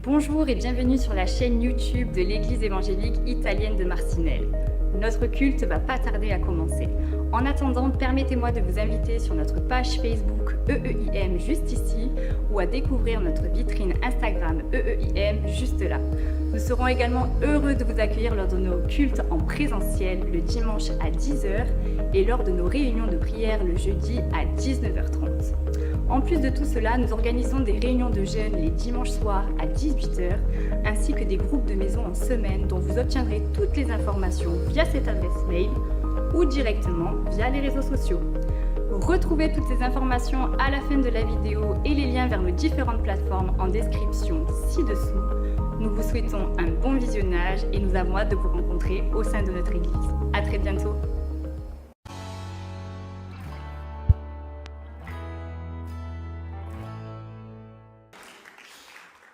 Bonjour et bienvenue sur la chaîne YouTube de l'Église évangélique italienne de Marcinelle. Notre culte va pas tarder à commencer. En attendant, permettez-moi de vous inviter sur notre page Facebook EEIM juste ici ou à découvrir notre vitrine Instagram EEIM juste là. Nous serons également heureux de vous accueillir lors de nos cultes en présentiel le dimanche à 10h et lors de nos réunions de prière le jeudi à 19h30. En plus de tout cela, nous organisons des réunions de jeunes les dimanches soirs à 18h, ainsi que des groupes de maison en semaine dont vous obtiendrez toutes les informations via cette adresse mail ou directement via les réseaux sociaux. Retrouvez toutes ces informations à la fin de la vidéo et les liens vers nos différentes plateformes en description ci-dessous. Nous vous souhaitons un bon visionnage et nous avons hâte de vous rencontrer au sein de notre église. À très bientôt.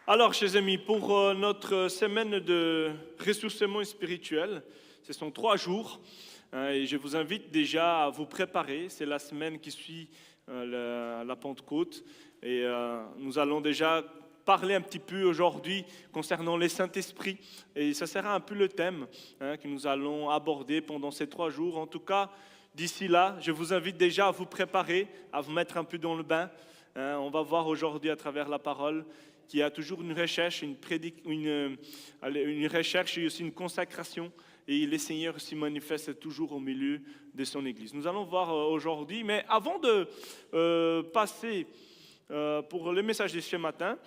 Alors, chers amis, pour notre semaine de ressourcement spirituel, ce sont 3 jours et je vous invite déjà à vous préparer. C'est la semaine qui suit la Pentecôte et nous allons déjà parler un petit peu aujourd'hui concernant les Saint-Esprit et ça sera un peu le thème que nous allons aborder pendant ces 3 jours. En tout cas, d'ici là, je vous invite déjà à vous préparer, à vous mettre un peu dans le bain. On va voir aujourd'hui à travers la parole qu'il y a toujours une recherche, une recherche et aussi une consacration. Et le Seigneur s'y manifeste toujours au milieu de son Église. Nous allons voir aujourd'hui, mais avant de passer pour le message de ce matin,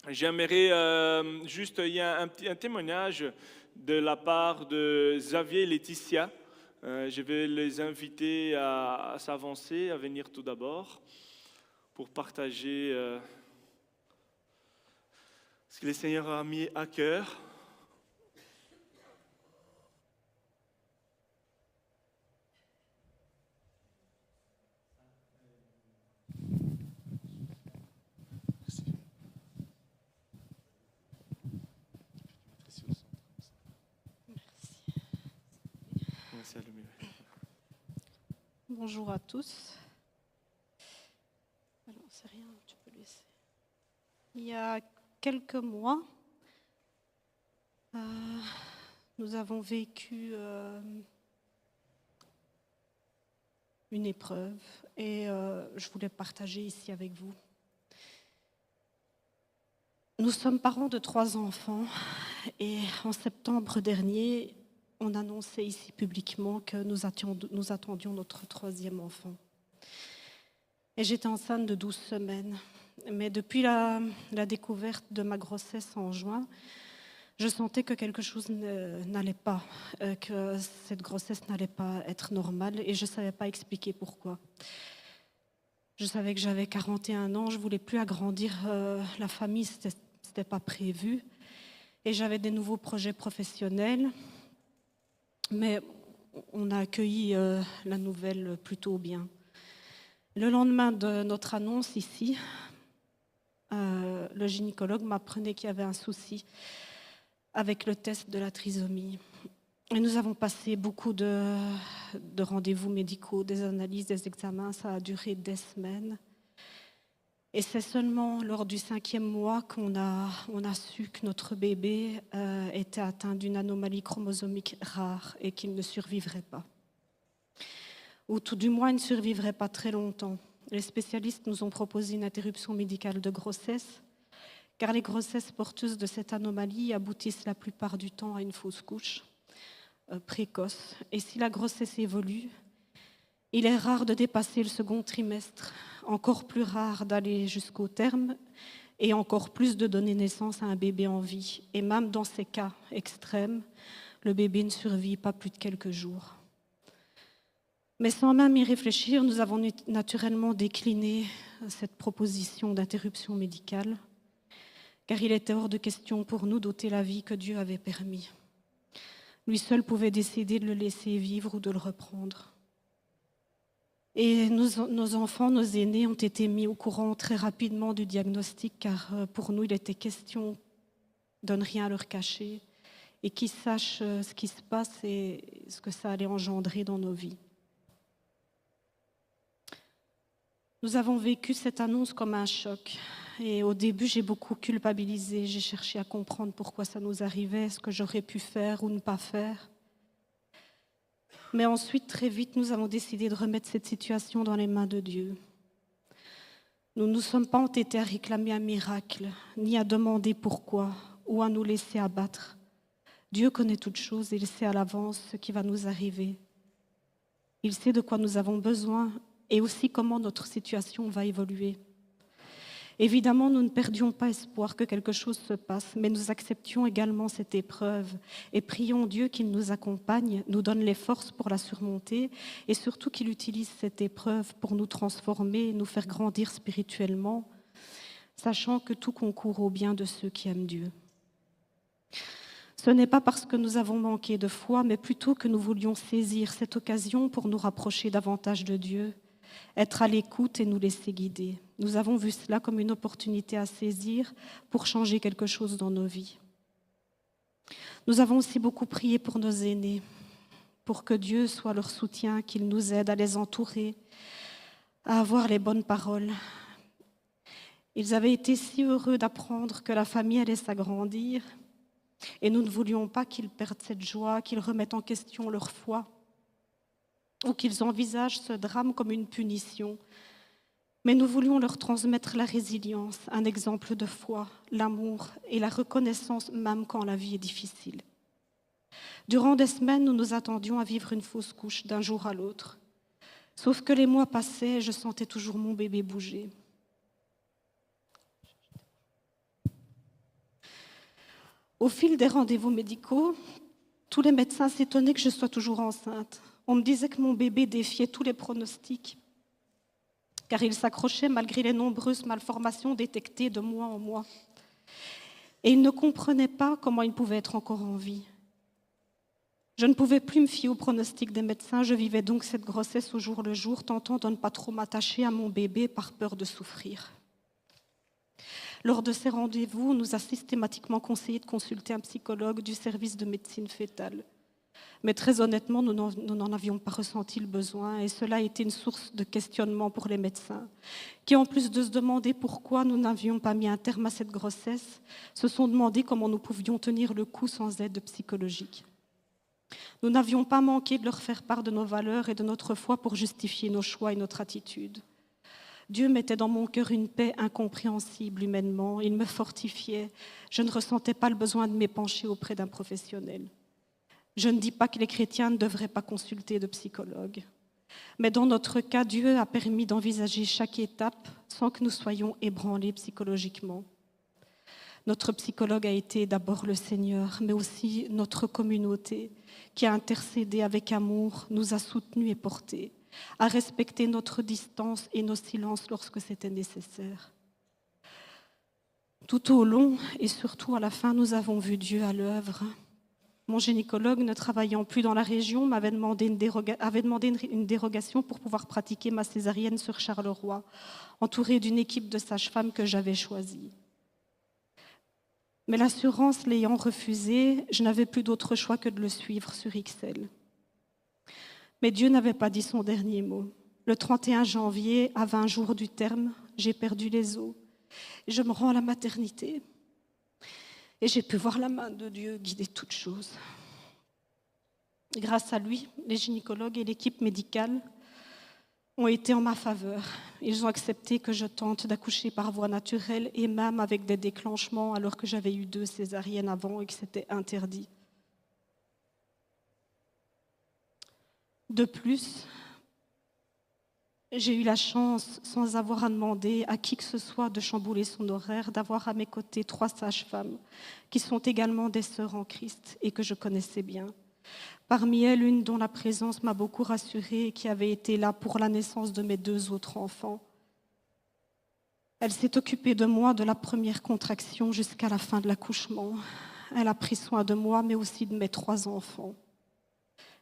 j'aimerais juste, il y a un témoignage de la part de Xavier et Laetitia. Je vais les inviter à s'avancer, à venir tout d'abord, pour partager ce que le Seigneur a mis à cœur. Bonjour à tous. Alors, c'est rien, tu peux laisser. Il y a quelques mois, nous avons vécu une épreuve et je voulais partager ici avec vous. Nous sommes parents de 3 enfants et en septembre dernier, on annonçait ici publiquement que nous attendions notre 3e enfant. Et j'étais enceinte de 12 semaines. Mais depuis la découverte de ma grossesse en juin, je sentais que quelque chose n'allait pas, que cette grossesse n'allait pas être normale et je ne savais pas expliquer pourquoi. Je savais que j'avais 41 ans, je ne voulais plus agrandir la famille, ce n'était pas prévu. Et j'avais des nouveaux projets professionnels. Mais on a accueilli la nouvelle plutôt bien. Le lendemain de notre annonce ici, le gynécologue m'apprenait qu'il y avait un souci avec le test de la trisomie. Et nous avons passé beaucoup de rendez-vous médicaux, des analyses, des examens. Ça a duré des semaines. Et c'est seulement lors du 5e mois qu'on a su que notre bébé était atteint d'une anomalie chromosomique rare et qu'il ne survivrait pas. Ou tout du moins, il ne survivrait pas très longtemps. Les spécialistes nous ont proposé une interruption médicale de grossesse, car les grossesses porteuses de cette anomalie aboutissent la plupart du temps à une fausse couche précoce. Et si la grossesse évolue, il est rare de dépasser le 2e trimestre, encore plus rare d'aller jusqu'au terme et encore plus de donner naissance à un bébé en vie. Et même dans ces cas extrêmes, le bébé ne survit pas plus de quelques jours. Mais sans même y réfléchir, nous avons naturellement décliné cette proposition d'interruption médicale, car il était hors de question pour nous d'ôter la vie que Dieu avait permis. Lui seul pouvait décider de le laisser vivre ou de le reprendre. Et nos enfants, nos aînés ont été mis au courant très rapidement du diagnostic, car pour nous, il était question de ne rien leur cacher et qu'ils sachent ce qui se passe et ce que ça allait engendrer dans nos vies. Nous avons vécu cette annonce comme un choc Et au début, j'ai beaucoup culpabilisé. J'ai cherché à comprendre pourquoi ça nous arrivait, ce que j'aurais pu faire ou ne pas faire. Mais ensuite, très vite, nous avons décidé de remettre cette situation dans les mains de Dieu. Nous ne nous sommes pas entêtés à réclamer un miracle, ni à demander pourquoi, ou à nous laisser abattre. Dieu connaît toutes choses et il sait à l'avance ce qui va nous arriver. Il sait de quoi nous avons besoin et aussi comment notre situation va évoluer. Évidemment, nous ne perdions pas espoir que quelque chose se passe, mais nous acceptions également cette épreuve et prions Dieu qu'il nous accompagne, nous donne les forces pour la surmonter et surtout qu'il utilise cette épreuve pour nous transformer, nous faire grandir spirituellement, sachant que tout concourt au bien de ceux qui aiment Dieu. Ce n'est pas parce que nous avons manqué de foi, mais plutôt que nous voulions saisir cette occasion pour nous rapprocher davantage de Dieu, être à l'écoute et nous laisser guider. Nous avons vu cela comme une opportunité à saisir pour changer quelque chose dans nos vies. Nous avons aussi beaucoup prié pour nos aînés, pour que Dieu soit leur soutien, qu'il nous aide à les entourer, à avoir les bonnes paroles. Ils avaient été si heureux d'apprendre que la famille allait s'agrandir et nous ne voulions pas qu'ils perdent cette joie, qu'ils remettent en question leur foi ou qu'ils envisagent ce drame comme une punition. Mais nous voulions leur transmettre la résilience, un exemple de foi, l'amour et la reconnaissance même quand la vie est difficile. Durant des semaines, nous nous attendions à vivre une fausse couche d'un jour à l'autre. Sauf que les mois passaient et je sentais toujours mon bébé bouger. Au fil des rendez-vous médicaux, tous les médecins s'étonnaient que je sois toujours enceinte. On me disait que mon bébé défiait tous les pronostics, car il s'accrochait malgré les nombreuses malformations détectées de mois en mois. Et ils ne comprenaient pas comment il pouvait être encore en vie. Je ne pouvais plus me fier aux pronostics des médecins, je vivais donc cette grossesse au jour le jour, tentant de ne pas trop m'attacher à mon bébé par peur de souffrir. Lors de ces rendez-vous, on nous a systématiquement conseillé de consulter un psychologue du service de médecine fœtale. Mais très honnêtement, nous n'en avions pas ressenti le besoin et cela a été une source de questionnement pour les médecins, qui en plus de se demander pourquoi nous n'avions pas mis un terme à cette grossesse, se sont demandé comment nous pouvions tenir le coup sans aide psychologique. Nous n'avions pas manqué de leur faire part de nos valeurs et de notre foi pour justifier nos choix et notre attitude. Dieu mettait dans mon cœur une paix incompréhensible humainement, il me fortifiait, je ne ressentais pas le besoin de m'épancher auprès d'un professionnel. Je ne dis pas que les chrétiens ne devraient pas consulter de psychologue, mais dans notre cas, Dieu a permis d'envisager chaque étape sans que nous soyons ébranlés psychologiquement. Notre psychologue a été d'abord le Seigneur, mais aussi notre communauté qui a intercédé avec amour, nous a soutenus et portés, a respecté notre distance et nos silences lorsque c'était nécessaire. Tout au long et surtout à la fin, nous avons vu Dieu à l'œuvre. Mon gynécologue, ne travaillant plus dans la région, m'avait demandé une dérogation pour pouvoir pratiquer ma césarienne sur Charleroi, entourée d'une équipe de sages-femmes que j'avais choisie. Mais l'assurance l'ayant refusé, je n'avais plus d'autre choix que de le suivre sur XL. Mais Dieu n'avait pas dit son dernier mot. Le 31 janvier, à 20 jours du terme, j'ai perdu les os. Et je me rends à la maternité. Et j'ai pu voir la main de Dieu guider toutes choses. Grâce à lui, les gynécologues et l'équipe médicale ont été en ma faveur. Ils ont accepté que je tente d'accoucher par voie naturelle et même avec des déclenchements alors que j'avais eu 2 césariennes avant et que c'était interdit. De plus, j'ai eu la chance, sans avoir à demander à qui que ce soit de chambouler son horaire, d'avoir à mes côtés 3 sages-femmes qui sont également des sœurs en Christ et que je connaissais bien. Parmi elles, une dont la présence m'a beaucoup rassurée et qui avait été là pour la naissance de mes 2 autres enfants. Elle s'est occupée de moi de la première contraction jusqu'à la fin de l'accouchement. Elle a pris soin de moi, mais aussi de mes 3 enfants.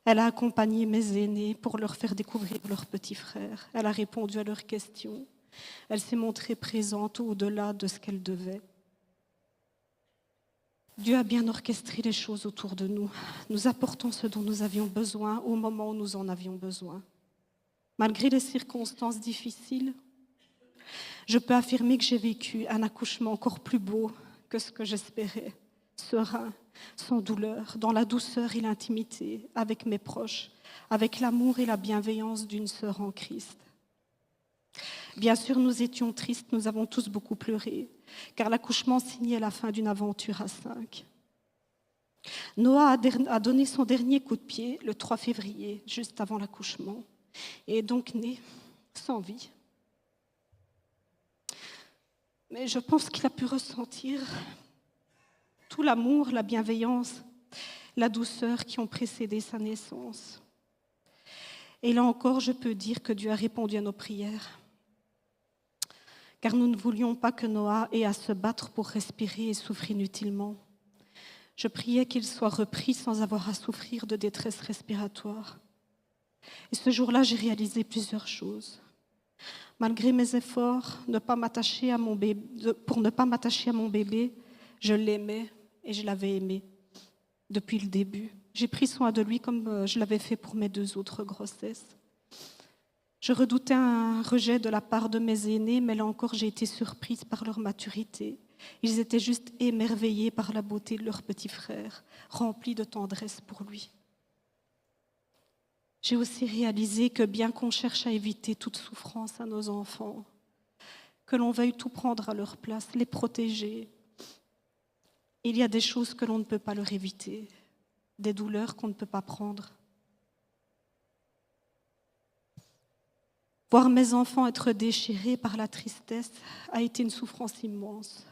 Elle a accompagné mes aînés pour leur faire découvrir leurs petits frères. Elle a répondu à leurs questions. Elle s'est montrée présente au-delà de ce qu'elle devait. Dieu a bien orchestré les choses autour de nous. Nous apportons ce dont nous avions besoin au moment où nous en avions besoin. Malgré les circonstances difficiles, Je peux affirmer que j'ai vécu un accouchement encore plus beau que ce que j'espérais, serein, sans douleur, dans la douceur et l'intimité, avec mes proches, avec l'amour et la bienveillance d'une sœur en Christ. Bien sûr, nous étions tristes, nous avons tous beaucoup pleuré, car l'accouchement signait la fin d'une aventure à 5. Noah a donné son dernier coup de pied le 3 février, juste avant l'accouchement, et est donc né sans vie. Mais je pense qu'il a pu ressentir tout l'amour, la bienveillance, la douceur qui ont précédé sa naissance. Et là encore, je peux dire que Dieu a répondu à nos prières. Car nous ne voulions pas que Noah ait à se battre pour respirer et souffrir inutilement. Je priais qu'il soit repris sans avoir à souffrir de détresse respiratoire. Et ce jour-là, j'ai réalisé plusieurs choses. Malgré mes efforts pour ne pas m'attacher à mon bébé, je l'aimais et je l'avais aimé depuis le début. J'ai pris soin de lui comme je l'avais fait pour mes 2 autres grossesses. Je redoutais un rejet de la part de mes aînés, mais là encore, j'ai été surprise par leur maturité. Ils étaient juste émerveillés par la beauté de leur petit frère, remplis de tendresse pour lui. J'ai aussi réalisé que bien qu'on cherche à éviter toute souffrance à nos enfants, que l'on veuille tout prendre à leur place, les protéger, il y a des choses que l'on ne peut pas leur éviter, des douleurs qu'on ne peut pas prendre. Voir mes enfants être déchirés par la tristesse a été une souffrance immense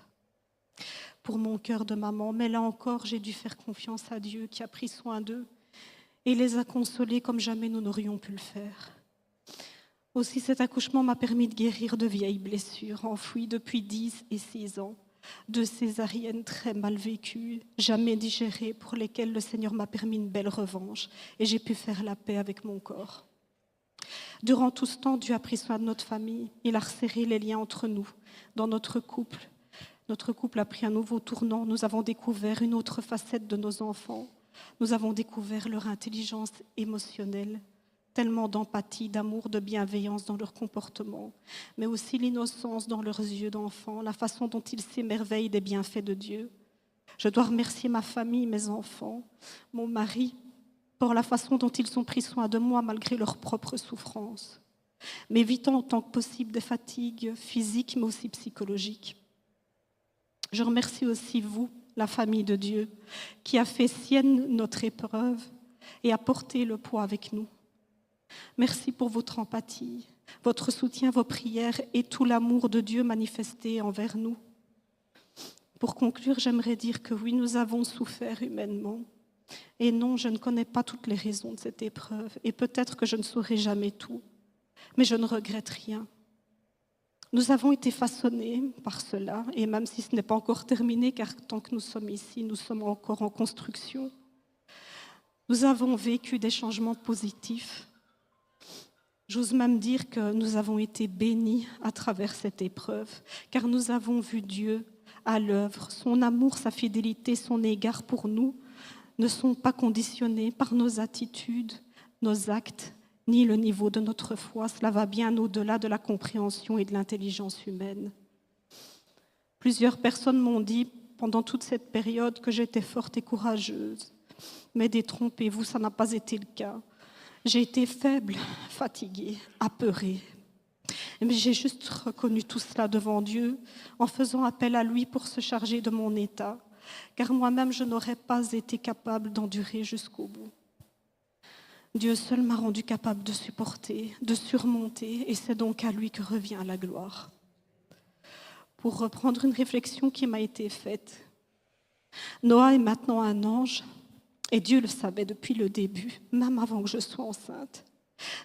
pour mon cœur de maman. Mais là encore, j'ai dû faire confiance à Dieu qui a pris soin d'eux et les a consolés comme jamais nous n'aurions pu le faire. Aussi, cet accouchement m'a permis de guérir de vieilles blessures enfouies depuis 10 et 6 ans, de césariennes très mal vécues, jamais digérées, pour lesquelles le Seigneur m'a permis une belle revanche et j'ai pu faire la paix avec mon corps. Durant tout ce temps, Dieu a pris soin de notre famille. Il a resserré les liens entre nous, dans notre couple. Notre couple a pris un nouveau tournant. Nous avons découvert une autre facette de nos enfants. Nous avons découvert leur intelligence émotionnelle, tellement d'empathie, d'amour, de bienveillance dans leur comportement, mais aussi l'innocence dans leurs yeux d'enfants, la façon dont ils s'émerveillent des bienfaits de Dieu. Je dois remercier ma famille, mes enfants, mon mari, pour la façon dont ils ont pris soin de moi malgré leurs propres souffrances, m'évitant autant que possible des fatigues physiques mais aussi psychologiques. Je remercie aussi vous, la famille de Dieu, qui a fait sienne notre épreuve et a porté le poids avec nous. Merci pour votre empathie, votre soutien, vos prières et tout l'amour de Dieu manifesté envers nous. Pour conclure, j'aimerais dire que oui, nous avons souffert humainement. Et non, je ne connais pas toutes les raisons de cette épreuve. Et peut-être que je ne saurai jamais tout. Mais je ne regrette rien. Nous avons été façonnés par cela. Et même si ce n'est pas encore terminé, car tant que nous sommes ici, nous sommes encore en construction. Nous avons vécu des changements positifs. J'ose même dire que nous avons été bénis à travers cette épreuve. Car nous avons vu Dieu à l'œuvre. Son amour, sa fidélité, son égard pour nous ne sont pas conditionnés par nos attitudes, nos actes, ni le niveau de notre foi. Cela va bien au-delà de la compréhension et de l'intelligence humaine. Plusieurs personnes m'ont dit pendant toute cette période que j'étais forte et courageuse. Mais détrompez-vous, ça n'a pas été le cas. J'ai été faible, fatiguée, apeurée. Mais j'ai juste reconnu tout cela devant Dieu en faisant appel à lui pour se charger de mon état. Car moi-même, je n'aurais pas été capable d'endurer jusqu'au bout. Dieu seul m'a rendu capable de supporter, de surmonter, et c'est donc à lui que revient la gloire. Pour reprendre une réflexion qui m'a été faite, Noah est maintenant un ange, et Dieu le savait depuis le début, même avant que je sois enceinte.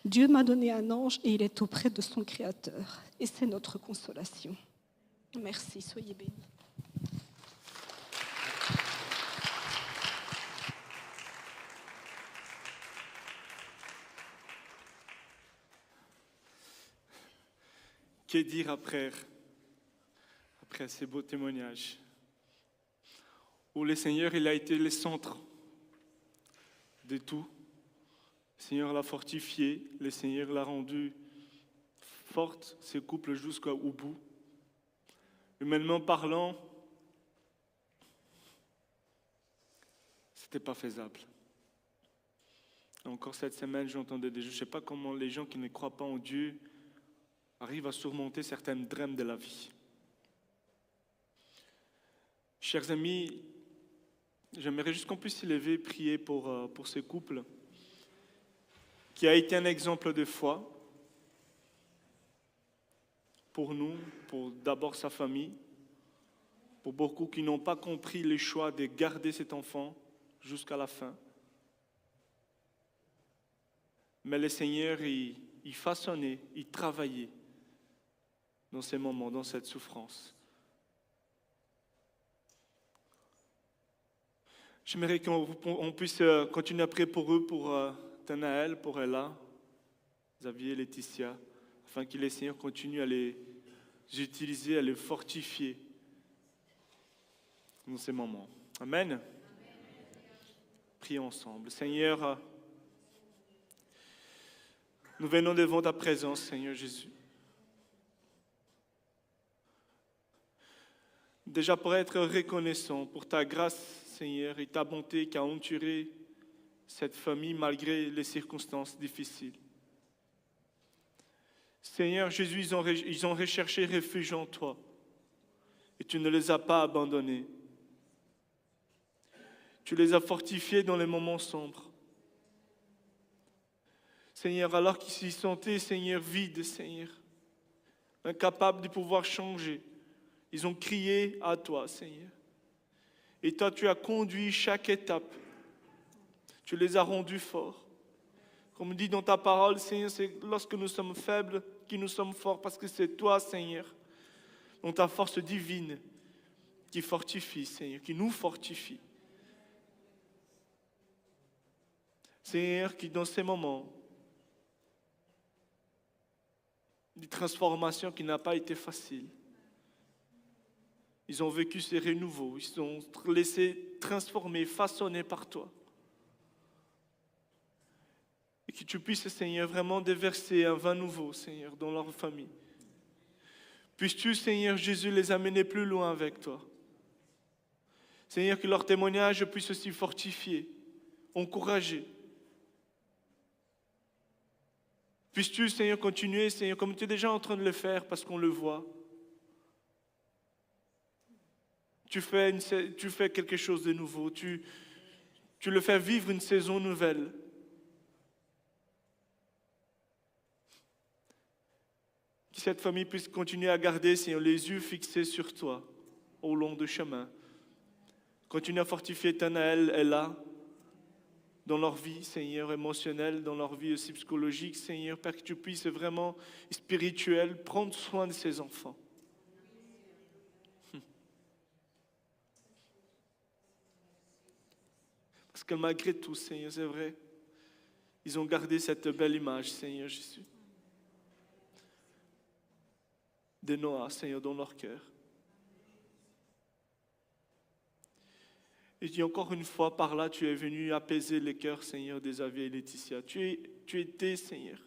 Dieu m'a donné un ange et il est auprès de son Créateur, et c'est notre consolation. Merci, soyez bénis. Que dire après ces beaux témoignages où le Seigneur il a été le centre de tout. Le Seigneur l'a fortifié, le Seigneur l'a rendu forte, ce couple jusqu'au bout. Humainement parlant, c'était pas faisable. Encore cette semaine, j'entendais je ne sais pas comment les gens qui ne croient pas en Dieu arrivent à surmonter certaines drames de la vie. Chers amis, j'aimerais juste qu'on puisse s'y lever et prier pour ce couple qui a été un exemple de foi pour nous, pour d'abord sa famille, pour beaucoup qui n'ont pas compris le choix de garder cet enfant jusqu'à la fin. Mais le Seigneur, il façonnait, il travaillait dans ces moments, dans cette souffrance. J'aimerais qu'on puisse continuer à prier pour eux, pour Tanaël, pour Ella, Xavier, Laetitia, afin que le Seigneur continue à les utiliser, à les fortifier dans ces moments. Amen. Prions ensemble. Seigneur, nous venons devant ta présence, Seigneur Jésus. Déjà pour être reconnaissant pour ta grâce, Seigneur, et ta bonté qui a entouré cette famille malgré les circonstances difficiles. Seigneur Jésus, ils ont recherché refuge en toi et tu ne les as pas abandonnés. Tu les as fortifiés dans les moments sombres. Seigneur, alors qu'ils s'y sentaient, Seigneur, vides, Seigneur, incapables de pouvoir changer, ils ont crié à toi, Seigneur. Et toi, tu as conduit chaque étape. Tu les as rendus forts. Comme dit dans ta parole, Seigneur, c'est lorsque nous sommes faibles que nous sommes forts, parce que c'est toi, Seigneur, dans ta force divine, qui fortifie, Seigneur, qui nous fortifie. Seigneur, qui dans ces moments de transformation qui n'a pas été facile, ils ont vécu ces renouveaux, ils se sont laissés transformer, façonner par toi. Et que tu puisses, Seigneur, vraiment déverser un vin nouveau, Seigneur, dans leur famille. Puisses-tu, Seigneur Jésus, les amener plus loin avec toi. Seigneur, que leur témoignage puisse aussi fortifier, encourager. Puisses-tu, Seigneur, continuer, Seigneur, comme tu es déjà en train de le faire, parce qu'on le voit. Tu fais quelque chose de nouveau. Tu le fais vivre une saison nouvelle. Que cette famille puisse continuer à garder, Seigneur, les yeux fixés sur toi au long du chemin. Continue à fortifier Tanaël, Ella, dans leur vie, Seigneur, émotionnelle, dans leur vie aussi psychologique, Seigneur, Père, que tu puisses vraiment, spirituel, prendre soin de ces enfants. Parce que malgré tout, Seigneur, c'est vrai, ils ont gardé cette belle image, Seigneur Jésus, de Noah, Seigneur, dans leur cœur. Et je dis encore une fois, par là, tu es venu apaiser les cœurs, Seigneur, des Xavier et Laetitia. Tu étais, Seigneur,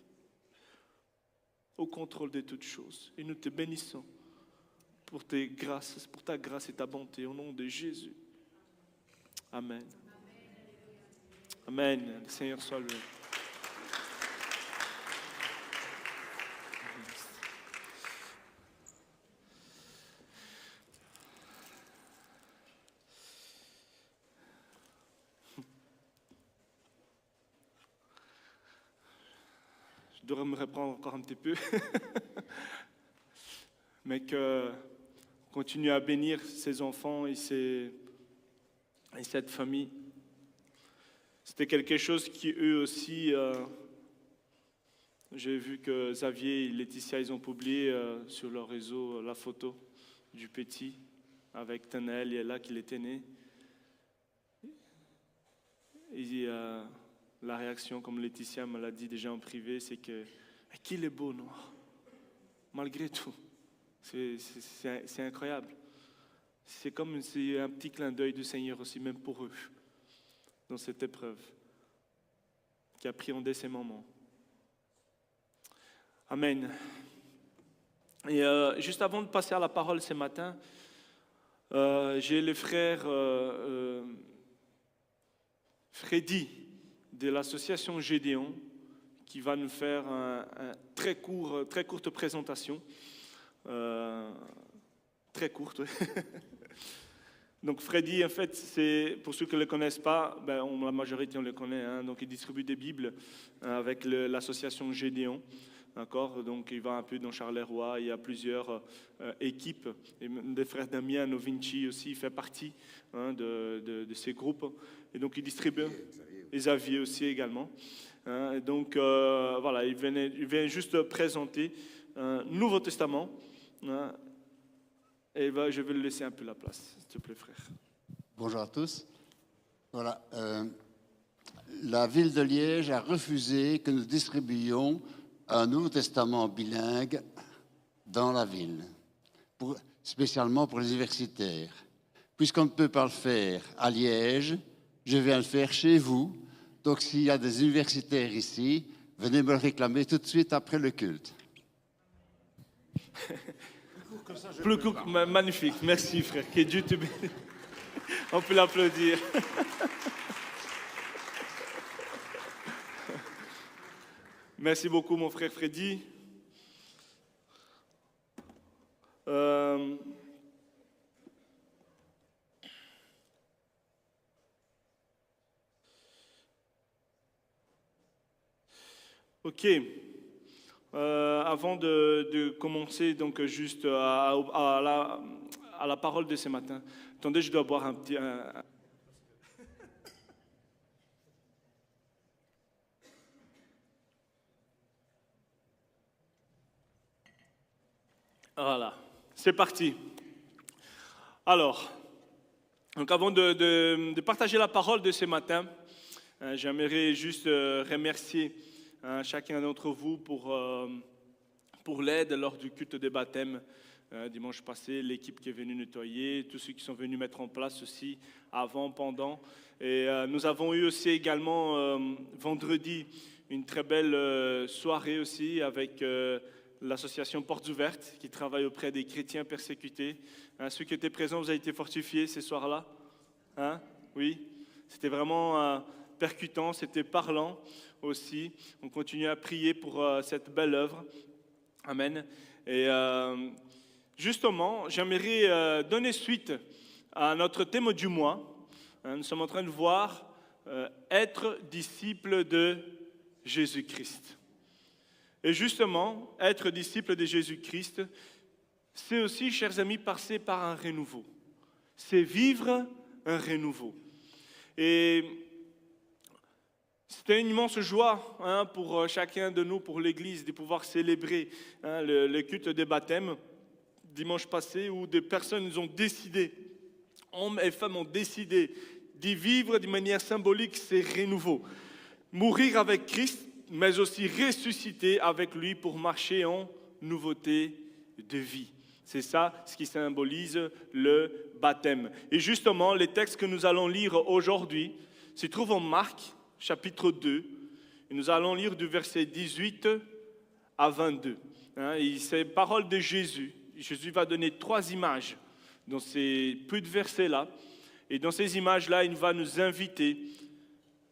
au contrôle de toutes choses. Et nous te bénissons pour tes grâces, pour ta grâce et ta bonté, au nom de Jésus. Amen. Amen. Le Seigneur soit loué. Je devrais me reprendre encore un petit peu. Mais que continue à bénir ces enfants et cette famille. C'était quelque chose qui, eux aussi, j'ai vu que Xavier et Laetitia, ils ont publié sur leur réseau la photo du petit avec Tanaël et Ella qui était né. Et la réaction, comme Laetitia me l'a dit déjà en privé, c'est que qu'il est beau, non? Malgré tout, c'est incroyable. C'est comme un petit clin d'œil du Seigneur aussi, même pour eux, dans cette épreuve, qui appréhendait ces moments. Amen. Et juste avant de passer à la parole ce matin, j'ai le frère Freddy de l'association Gédéon qui va nous faire une très courte présentation. Très courte. Donc Freddy, en fait, c'est, pour ceux qui ne le connaissent pas, la majorité on le connaît, hein, donc il distribue des Bibles avec l'association Gédéon. D'accord, donc il va un peu dans Charleroi, il y a plusieurs équipes, et des frères Damien Novinci aussi, il fait partie de ces groupes, et donc il distribue, et Xavier aussi également. Et donc voilà, il vient juste présenter un Nouveau Testament, et je vais lui laisser un peu la place, s'il te plaît frère. Bonjour à tous. Voilà, la ville de Liège a refusé que nous distribuions un Nouveau Testament bilingue dans la ville, spécialement pour les universitaires. Puisqu'on ne peut pas le faire à Liège, je viens le faire chez vous. Donc s'il y a des universitaires ici, venez me le réclamer tout de suite après le culte. Plus court, magnifique. Merci frère. Que Dieu te bénisse. On peut l'applaudir. Merci beaucoup, mon frère Freddy. Ok. Avant de commencer, donc juste à la parole de ce matin. Attendez, je dois boire un petit. Voilà, c'est parti. Alors, donc avant de partager la parole de ce matin, j'aimerais juste remercier chacun d'entre vous pour l'aide lors du culte des baptêmes dimanche passé, l'équipe qui est venue nettoyer, tous ceux qui sont venus mettre en place aussi avant, pendant. Et nous avons eu aussi également vendredi une très belle soirée aussi avec l'association Portes Ouvertes qui travaille auprès des chrétiens persécutés. Ceux qui étaient présents, vous avez été fortifiés ces soirs-là? Oui, c'était vraiment percutant, c'était parlant aussi. On continue à prier pour cette belle œuvre. Amen. Et justement, j'aimerais donner suite à notre thème du mois. Nous sommes en train de voir être disciple de Jésus-Christ. Et justement, être disciple de Jésus-Christ, c'est aussi, chers amis, passer par un renouveau. C'est vivre un renouveau. Et c'était une immense joie pour chacun de nous, pour l'Église, de pouvoir célébrer le culte des baptêmes dimanche passé, où des personnes ont décidé, hommes et femmes ont décidé d'y vivre de manière symbolique ces renouveaux. Mourir avec Christ, mais aussi ressusciter avec lui pour marcher en nouveauté de vie. C'est ça ce qui symbolise le baptême. Et justement, les textes que nous allons lire aujourd'hui se trouvent en Marc, chapitre 2, et nous allons lire du verset 18 à 22. Et c'est paroles de Jésus. Jésus va donner 3 images dans ces peu de versets-là. Et dans ces images-là, il va nous inviter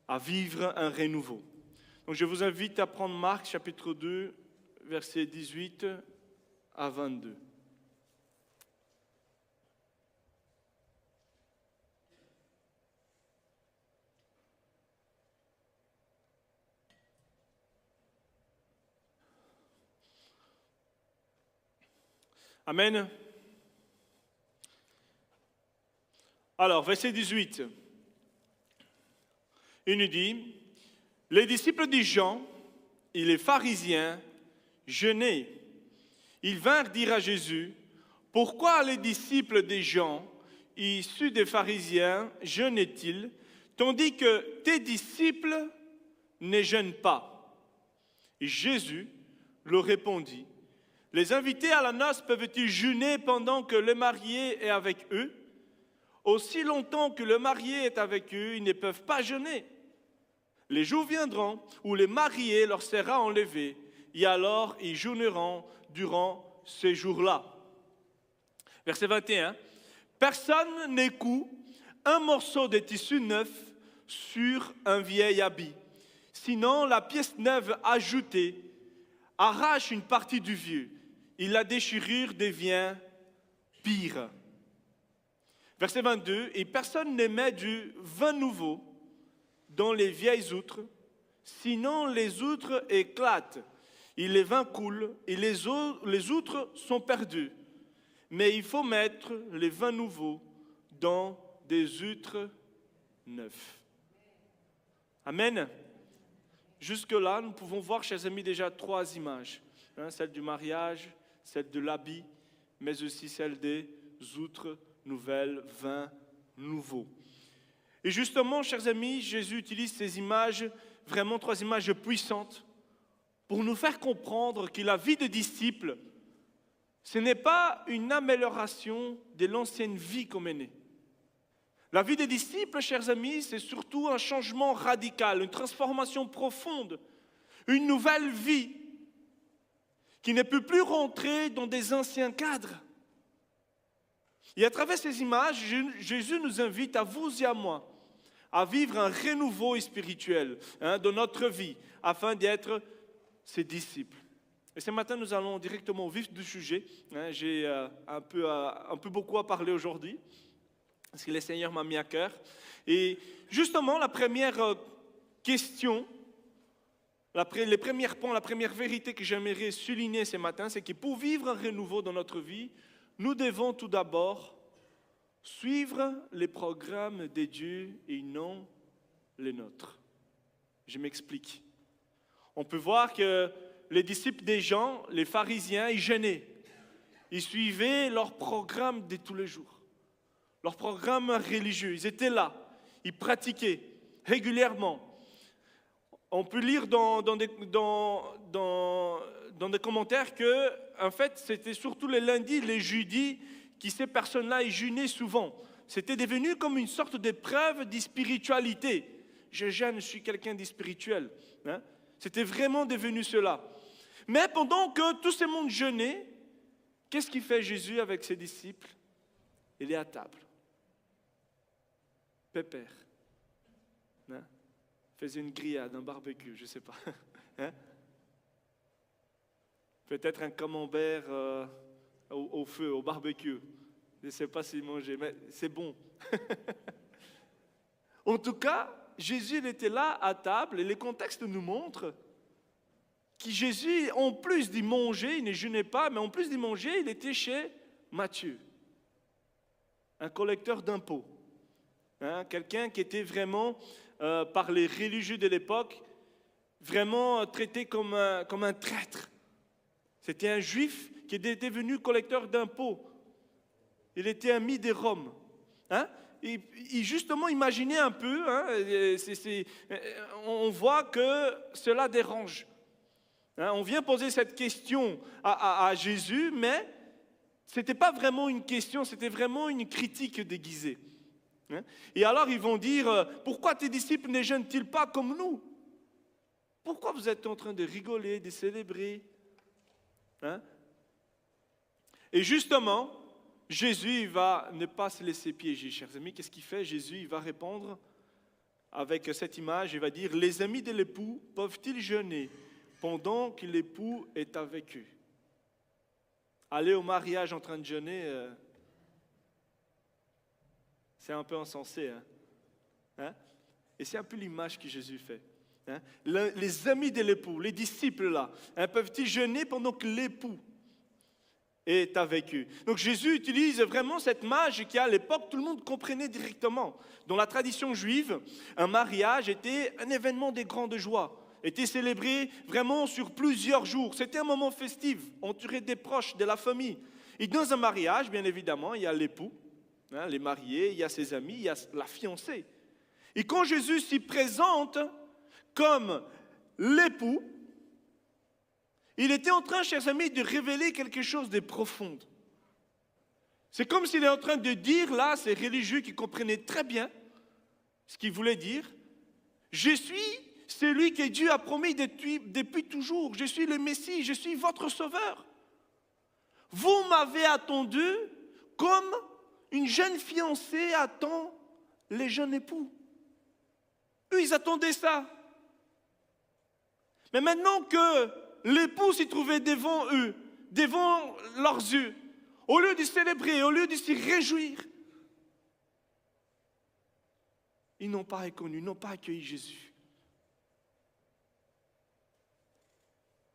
à vivre un renouveau. Donc je vous invite à prendre Marc, chapitre 2, verset 18 à 22. Amen. Alors, verset 18. Il nous dit, les disciples de Jean et les pharisiens jeûnaient. Ils vinrent dire à Jésus, pourquoi les disciples de Jean, issus des pharisiens, jeûnent-ils, tandis que tes disciples ne jeûnent pas? Et Jésus leur répondit, les invités à la noce peuvent-ils jeûner pendant que le marié est avec eux? Aussi longtemps que le marié est avec eux, ils ne peuvent pas jeûner. Les jours viendront où le marié leur sera enlevé, et alors ils jeûneront durant ces jours-là. Verset 21. Personne n'écoute un morceau de tissu neuf sur un vieil habit. Sinon, la pièce neuve ajoutée arrache une partie du vieux. Et la déchirure devient pire. Verset 22. Et personne ne met du vin nouveau dans les vieilles outres, sinon les outres éclatent, et les vins coulent, et les outres sont perdues. Mais il faut mettre les vins nouveaux dans des outres neufs. Amen. Jusque-là, nous pouvons voir, chers amis, déjà 3 images. Celle du mariage, celle de l'habit, mais aussi celle des outres nouvelles, vins nouveaux. Et justement, chers amis, Jésus utilise ces images, vraiment 3 images puissantes, pour nous faire comprendre que la vie de disciple, ce n'est pas une amélioration de l'ancienne vie qu'on menait. La vie des disciples, chers amis, c'est surtout un changement radical, une transformation profonde, une nouvelle vie qui ne peut plus rentrer dans des anciens cadres. Et à travers ces images, Jésus nous invite à vous et à moi à vivre un renouveau spirituel dans notre vie afin d'être ses disciples. Et ce matin, nous allons directement au vif du sujet. J'ai un peu beaucoup à parler aujourd'hui parce que le Seigneur m'a mis à cœur. Et justement, la première question, les premiers points, la première vérité que j'aimerais souligner ce matin, c'est que pour vivre un renouveau dans notre vie, nous devons tout d'abord suivre les programmes de Dieu et non les nôtres. Je m'explique. On peut voir que les disciples des Jean, les pharisiens, ils jeûnaient. Ils suivaient leur programme de tous les jours. Leur programme religieux. Ils étaient là. Ils pratiquaient régulièrement. On peut lire dans des commentaires que, en fait, c'était surtout les lundis, les jeudis, que ces personnes-là ils jeûnaient souvent. C'était devenu comme une sorte d'épreuve de spiritualité. Je jeûne, je suis quelqu'un de spirituel. C'était vraiment devenu cela. Mais pendant que tout ce monde jeûnait, qu'est-ce qu'il fait Jésus avec ses disciples? Il est à table. Pépère. Faisait une grillade, un barbecue, je ne sais pas. Peut-être un camembert au feu, au barbecue. Je ne sais pas s'il mangeait, mais c'est bon. En tout cas, Jésus il était là à table et le contexte nous montre que Jésus, en plus d'y manger, il ne jeûnait pas, mais en plus d'y manger, il était chez Matthieu, un collecteur d'impôts. Quelqu'un qui était vraiment, par les religieux de l'époque, vraiment traité comme un traître. C'était un juif qui était devenu collecteur d'impôts. Il était ami de Rome. Et justement, imaginez un peu, on voit que cela dérange. On vient poser cette question à Jésus, mais ce n'était pas vraiment une question, c'était vraiment une critique déguisée. Et alors ils vont dire, pourquoi tes disciples ne jeûnent-ils pas comme nous? Pourquoi vous êtes en train de rigoler, de célébrer? Et justement, Jésus il va ne pas se laisser piéger, chers amis. Qu'est-ce qu'il fait? Jésus il va répondre avec cette image, il va dire, les amis de l'époux peuvent-ils jeûner pendant que l'époux est avec eux? Aller au mariage en train de jeûner, c'est un peu insensé. Et c'est un peu l'image que Jésus fait. Les amis de l'époux, les disciples là, peuvent-ils jeûner pendant que l'époux est avec eux? Donc Jésus utilise vraiment cette image qui à l'époque tout le monde comprenait directement. Dans la tradition juive, un mariage était un événement de grande joie, était célébré vraiment sur plusieurs jours. C'était un moment festif, entouré des proches, de la famille. Et dans un mariage, bien évidemment, il y a l'époux, les mariés, il y a ses amis, il y a la fiancée. Et quand Jésus s'y présente comme l'époux, il était en train, chers amis, de révéler quelque chose de profond. C'est comme s'il est en train de dire, là, ces religieux qui comprenaient très bien ce qu'il voulait dire, je suis celui que Dieu a promis depuis toujours, je suis le Messie, je suis votre sauveur. Vous m'avez attendu comme une jeune fiancée attend les jeunes époux. Eux, ils attendaient ça. Mais maintenant que l'époux s'y trouvait devant eux, devant leurs yeux, au lieu de célébrer, au lieu de s'y réjouir, ils n'ont pas reconnu, ils n'ont pas accueilli Jésus.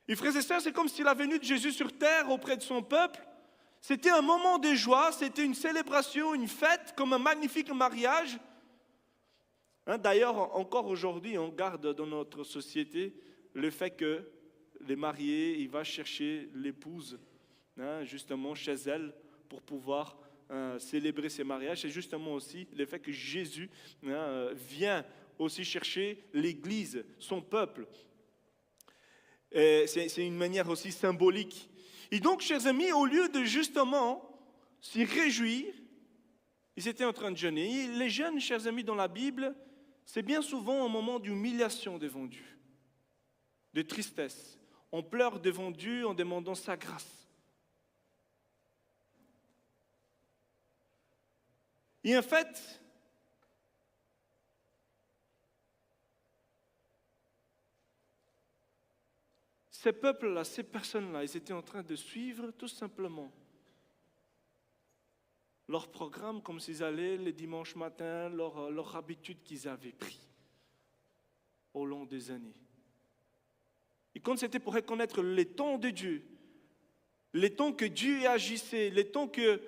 Et frères et sœurs, c'est comme si la venue de Jésus sur terre auprès de son peuple, c'était un moment de joie, c'était une célébration, une fête, comme un magnifique mariage. D'ailleurs, encore aujourd'hui, on garde dans notre société le fait que les mariés, ils vont chercher l'épouse, justement chez elle, pour pouvoir célébrer ces mariages. C'est justement aussi le fait que Jésus vient aussi chercher l'Église, son peuple. C'est une manière aussi symbolique. Et donc, chers amis, au lieu de justement s'y réjouir, ils étaient en train de jeûner. Et les jeûnes, chers amis, dans la Bible, c'est bien souvent un moment d'humiliation devant Dieu, de tristesse. On pleure devant Dieu en demandant sa grâce. Et en fait, ces peuples-là, ces personnes-là, ils étaient en train de suivre tout simplement leur programme comme s'ils allaient les dimanches matins, leur habitude qu'ils avaient pris au long des années. Et quand c'était pour reconnaître les temps de Dieu, les temps que Dieu agissait, les temps que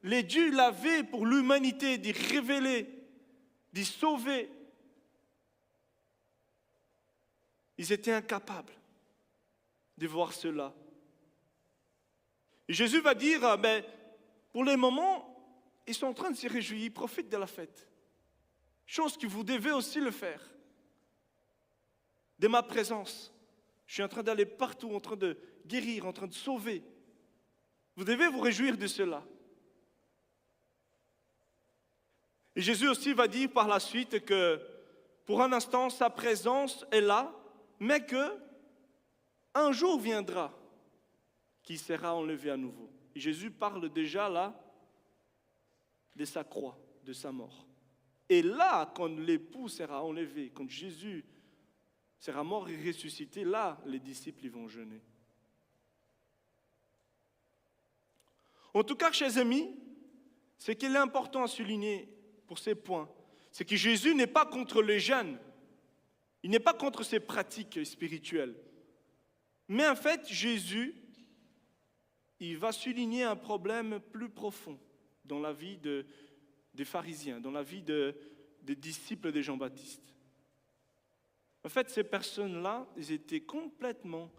les dieux l'avaient pour l'humanité, d'y révéler, d'y sauver, ils étaient incapables de voir cela. Et Jésus va dire, mais pour le moment, ils sont en train de se réjouir, ils profitent de la fête. Chose que vous devez aussi le faire. De ma présence, je suis en train d'aller partout, en train de guérir, en train de sauver. Vous devez vous réjouir de cela. Et Jésus aussi va dire par la suite que pour un instant, sa présence est là, mais que un jour viendra qui sera enlevé à nouveau. Et Jésus parle déjà là de sa croix, de sa mort. Et là, quand l'époux sera enlevé, quand Jésus sera mort et ressuscité, là, les disciples ils vont jeûner. En tout cas, chers amis, ce qu'il est important à souligner pour ces points, c'est que Jésus n'est pas contre les jeûnes. Il n'est pas contre ces pratiques spirituelles. Mais en fait, Jésus, il va souligner un problème plus profond dans la vie des pharisiens, dans la vie des disciples de Jean-Baptiste. En fait, ces personnes-là, ils étaient complètement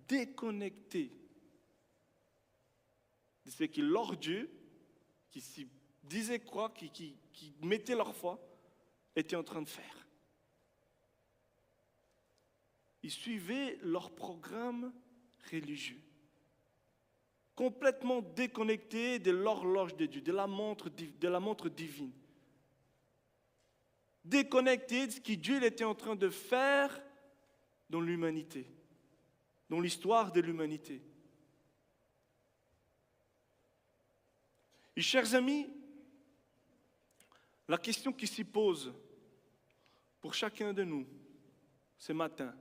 déconnectés de ce que leur Dieu, qui s'y disait croire, qui mettait leur foi, était en train de faire. Ils suivaient leur programme religieux, complètement déconnectés de l'horloge de Dieu, de la montre divine. Déconnectés de ce que Dieu était en train de faire dans l'humanité, dans l'histoire de l'humanité. Et chers amis, la question qui s'y pose pour chacun de nous ce matin,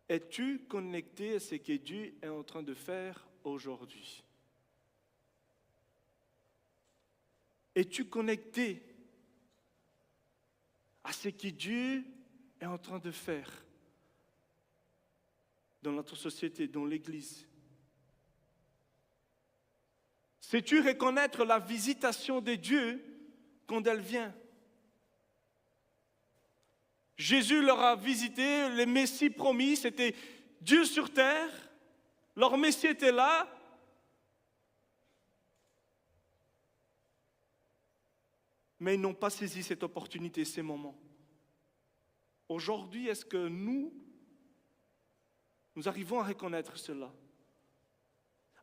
es-tu connecté à ce que Dieu est en train de faire aujourd'hui? Es-tu connecté à ce que Dieu est en train de faire dans notre société, dans l'Église? Sais-tu reconnaître la visitation de Dieu quand elle vient? Jésus leur a visité, le Messie promis, c'était Dieu sur terre, leur Messie était là. Mais ils n'ont pas saisi cette opportunité, ces moments. Aujourd'hui, est-ce que nous arrivons à reconnaître cela?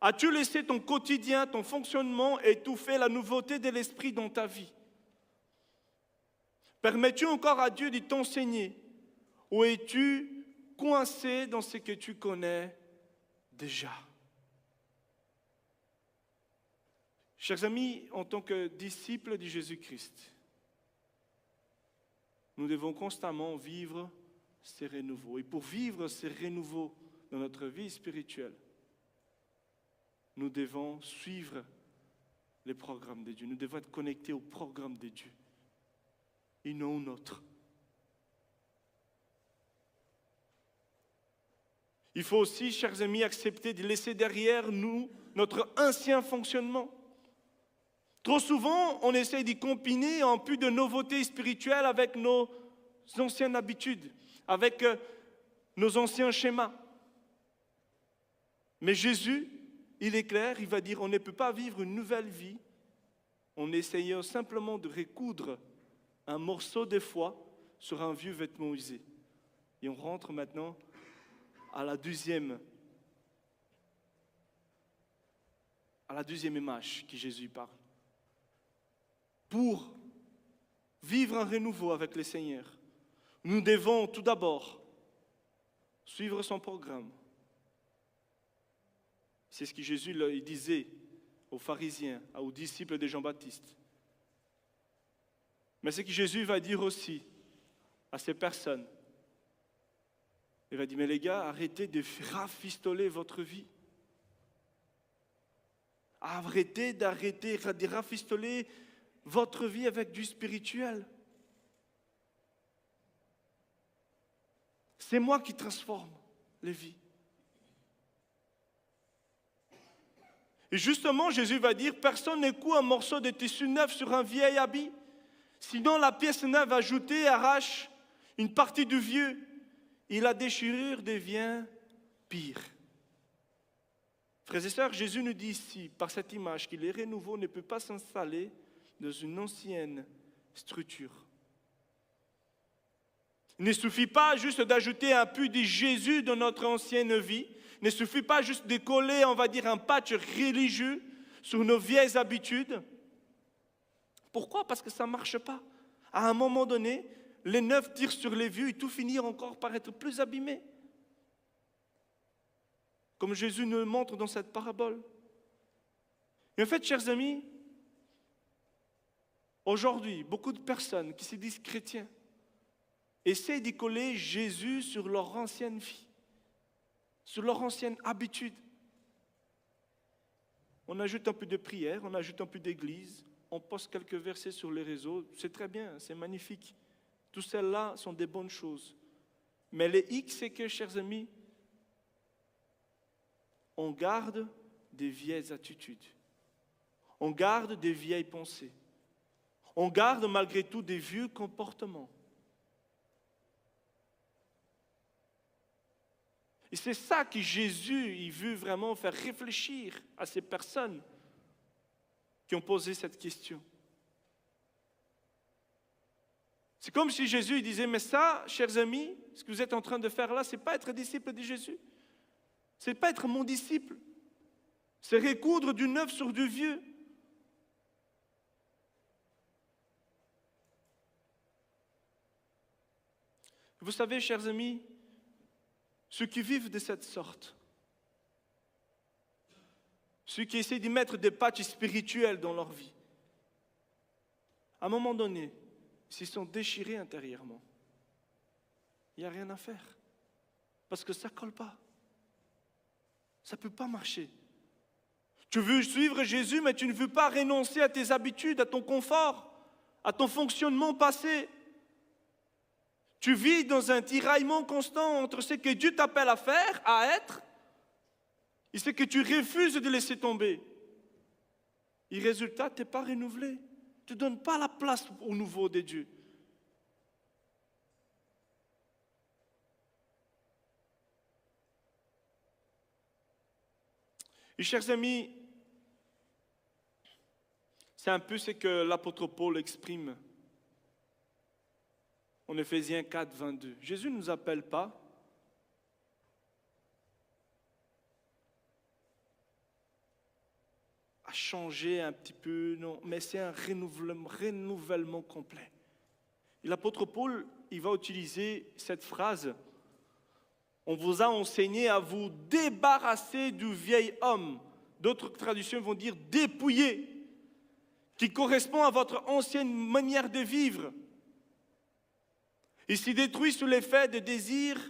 As-tu laissé ton quotidien, ton fonctionnement étouffer la nouveauté de l'esprit dans ta vie? Permets-tu encore à Dieu de t'enseigner? Ou es-tu coincé dans ce que tu connais déjà. Chers amis, en tant que disciples de Jésus-Christ, nous devons constamment vivre ces renouveaux. Et pour vivre ces renouveaux dans notre vie spirituelle, nous devons suivre les programmes de Dieu. Nous devons être connectés au programme de Dieu et non au nôtre. Il faut aussi, chers amis, accepter de laisser derrière nous notre ancien fonctionnement. Trop souvent, on essaie d'y combiner en plus de nouveautés spirituelles avec nos anciennes habitudes, avec nos anciens schémas. Mais Jésus, il est clair, il va dire on ne peut pas vivre une nouvelle vie en essayant simplement de recoudre un morceau de foi sur un vieux vêtement usé. Et on rentre maintenant à la deuxième image que Jésus parle. Pour vivre un renouveau avec le Seigneur, nous devons tout d'abord suivre son programme. C'est ce que Jésus il disait aux pharisiens, aux disciples de Jean-Baptiste. Mais ce que Jésus va dire aussi à ces personnes, il va dire, mais les gars, arrêtez de rafistoler votre vie. Arrêtez de rafistoler votre vie avec du spirituel. C'est moi qui transforme les vies. Et justement, Jésus va dire, personne ne coud un morceau de tissu neuf sur un vieil habit. Sinon, la pièce neuve ajoutée arrache une partie du vieux. Et la déchirure devient pire. Frères et sœurs, Jésus nous dit ici, par cette image, que le renouveau ne peut pas s'installer dans une ancienne structure. Il ne suffit pas juste d'ajouter un peu de Jésus dans notre ancienne vie. Il ne suffit pas juste de coller, on va dire, un patch religieux sur nos vieilles habitudes. Pourquoi? Parce que ça ne marche pas. À un moment donné, les neufs tirent sur les vieux et tout finit encore par être plus abîmé. Comme Jésus nous le montre dans cette parabole. Et en fait, chers amis, aujourd'hui, beaucoup de personnes qui se disent chrétiens essaient d'y coller Jésus sur leur ancienne vie, sur leur ancienne habitude. On ajoute un peu de prière, on ajoute un peu d'église, on poste quelques versets sur les réseaux, c'est très bien, c'est magnifique. Tout celles-là sont des bonnes choses. Mais le hic, c'est que, chers amis, on garde des vieilles attitudes. On garde des vieilles pensées. On garde malgré tout des vieux comportements. Et c'est ça que Jésus, il veut vraiment faire réfléchir à ces personnes qui ont posé cette question. C'est comme si Jésus disait, mais ça, chers amis, ce que vous êtes en train de faire là, ce n'est pas être disciple de Jésus. Ce n'est pas être mon disciple. C'est recoudre du neuf sur du vieux. Vous savez, chers amis, ceux qui vivent de cette sorte, ceux qui essaient d'y mettre des patchs spirituels dans leur vie, à un moment donné, s'ils sont déchirés intérieurement, il n'y a rien à faire. Parce que ça ne colle pas. Ça ne peut pas marcher. Tu veux suivre Jésus, mais tu ne veux pas renoncer à tes habitudes, à ton confort, à ton fonctionnement passé. Tu vis dans un tiraillement constant entre ce que Dieu t'appelle à faire, à être, et ce que tu refuses de laisser tomber. Et résultat, tu n'es pas renouvelé. Tu ne donnes pas la place au nouveau de Dieu. Et chers amis, c'est un peu ce que l'apôtre Paul exprime en Éphésiens 4, 22. Jésus ne nous appelle pas à changer un petit peu, non, mais c'est un renouvellement complet. Et l'apôtre Paul, il va utiliser cette phrase On vous a enseigné à vous débarrasser du vieil homme. D'autres traductions vont dire dépouiller, qui correspond à votre ancienne manière de vivre. Il s'y détruit sous l'effet de désirs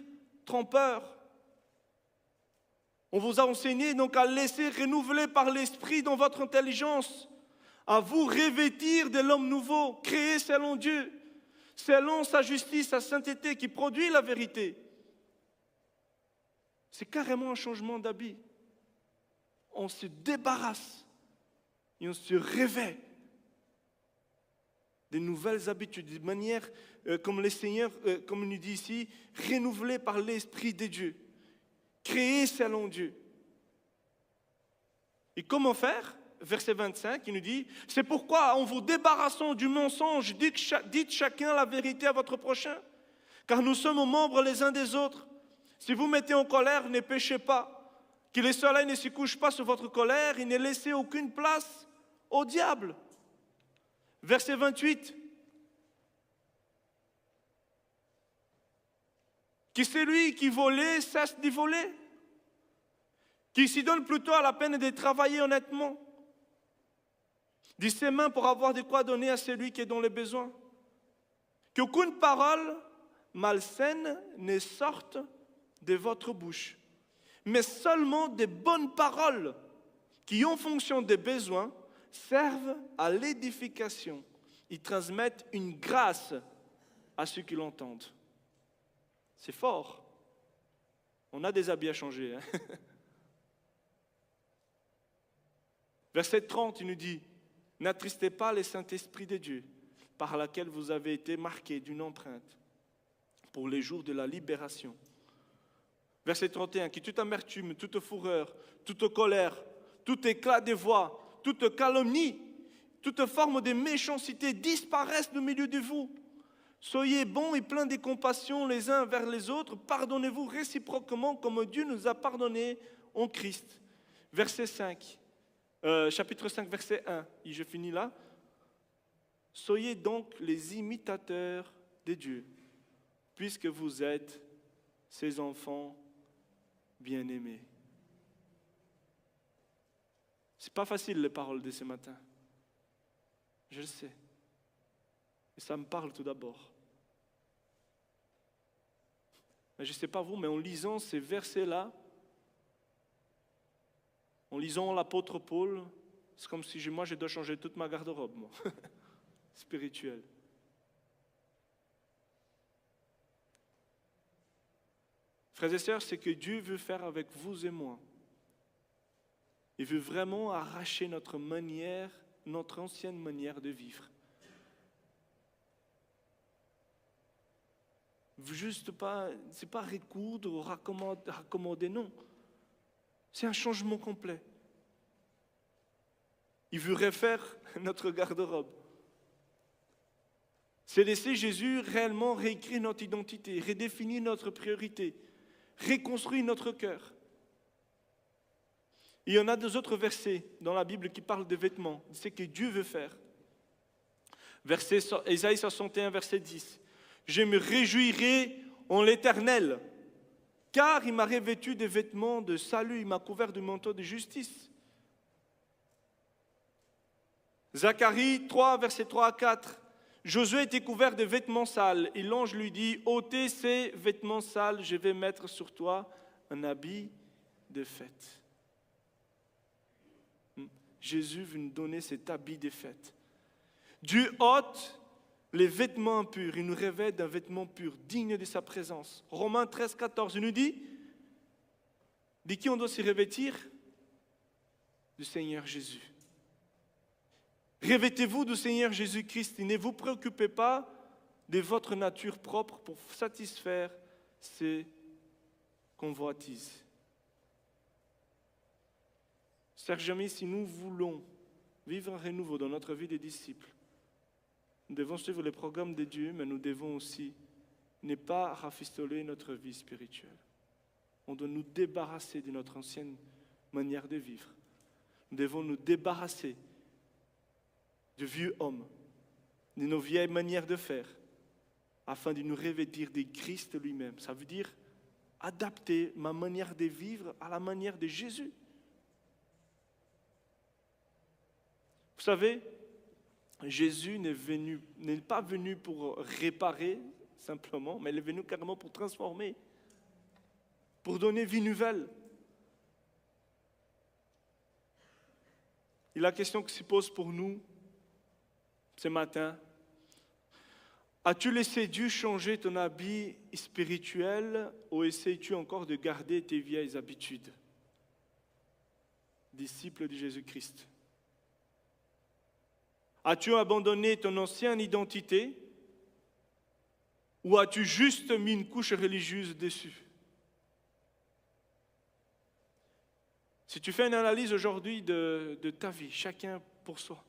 trompeurs. On vous a enseigné donc à laisser renouveler par l'Esprit dans votre intelligence, à vous revêtir de l'homme nouveau, créé selon Dieu, selon sa justice, sa sainteté, qui produit la vérité. C'est carrément un changement d'habit. On se débarrasse et on se revêt de nouvelles habitudes, de manière, comme le Seigneur, comme il nous dit ici, renouvelée par l'Esprit de Dieu, créé selon Dieu. Et comment faire? Verset 25, il nous dit, c'est pourquoi en vous débarrassant du mensonge, dites chacun la vérité à votre prochain, car nous sommes membres les uns des autres. Si vous mettez en colère, ne péchez pas, que le soleil ne se couche pas sur votre colère et ne laissez aucune place au diable. Verset 28. Que celui qui volait cesse de voler, qu'il s'y donne plutôt à la peine de travailler honnêtement, de ses mains pour avoir de quoi donner à celui qui est dans le besoin. Qu'aucune parole malsaine ne sorte de votre bouche, mais seulement des bonnes paroles qui, en fonction des besoins, servent à l'édification. Ils transmettent une grâce à ceux qui l'entendent. C'est fort. On a des habits à changer. Hein? Verset 30, il nous dit, « N'attristez pas le Saint-Esprit de Dieu, par laquelle vous avez été marqués d'une empreinte pour les jours de la libération. » Verset 31, « Que toute amertume, toute fureur, toute colère, tout éclat de voix, toute calomnie, toute forme de méchanceté disparaissent du milieu de vous. Soyez bons et pleins de compassion les uns vers les autres. Pardonnez-vous réciproquement comme Dieu nous a pardonné en Christ. » Verset 5, chapitre 5, verset 1, et je finis là. « Soyez donc les imitateurs de Dieu, puisque vous êtes ses enfants bien-aimés. » Ce n'est pas facile les paroles de ce matin. Je le sais. Et ça me parle tout d'abord. Mais je ne sais pas vous, mais en lisant ces versets-là, en lisant l'apôtre Paul, c'est comme si moi je dois changer toute ma garde-robe, moi, spirituelle. Frères et sœurs, c'est que Dieu veut faire avec vous et moi. Il veut vraiment arracher notre ancienne manière de vivre. Juste pas, c'est pas recoudre ou raccommoder, non. C'est un changement complet. Il veut refaire notre garde-robe. C'est laisser Jésus réellement réécrire notre identité, redéfinir notre priorité, reconstruire notre cœur. Il y en a deux autres versets dans la Bible qui parlent de vêtements, de ce que Dieu veut faire. Verset Ésaïe 61, verset 10. « Je me réjouirai en l'Éternel, car il m'a revêtu des vêtements de salut, il m'a couvert de manteau de justice. » Zacharie 3, verset 3 à 4. « Josué était couvert de vêtements sales, et l'ange lui dit, « ôtez ces vêtements sales, je vais mettre sur toi un habit de fête. » Jésus veut nous donner cet habit de fête. Dieu ôte les vêtements impurs, il nous revêt d'un vêtement pur, digne de sa présence. Romains 13, 14, il nous dit, de qui on doit se revêtir? Du Seigneur Jésus. Revêtez-vous du Seigneur Jésus-Christ et ne vous préoccupez pas de votre nature propre pour satisfaire ses convoitises. Chers amis, si nous voulons vivre un renouveau dans notre vie de disciples, nous devons suivre les programmes de Dieu, mais nous devons aussi ne pas rafistoler notre vie spirituelle. On doit nous débarrasser de notre ancienne manière de vivre. Nous devons nous débarrasser du vieux homme, de nos vieilles manières de faire, afin de nous revêtir de Christ lui-même. Ça veut dire adapter ma manière de vivre à la manière de Jésus. Vous savez, Jésus n'est pas venu pour réparer simplement, mais il est venu carrément pour transformer, pour donner vie nouvelle. Et la question qui se pose pour nous ce matin, as-tu laissé Dieu changer ton habit spirituel ou essaies-tu encore de garder tes vieilles habitudes? Disciple de Jésus-Christ. As-tu abandonné ton ancienne identité ou as-tu juste mis une couche religieuse dessus? Si tu fais une analyse aujourd'hui de ta vie, chacun pour soi,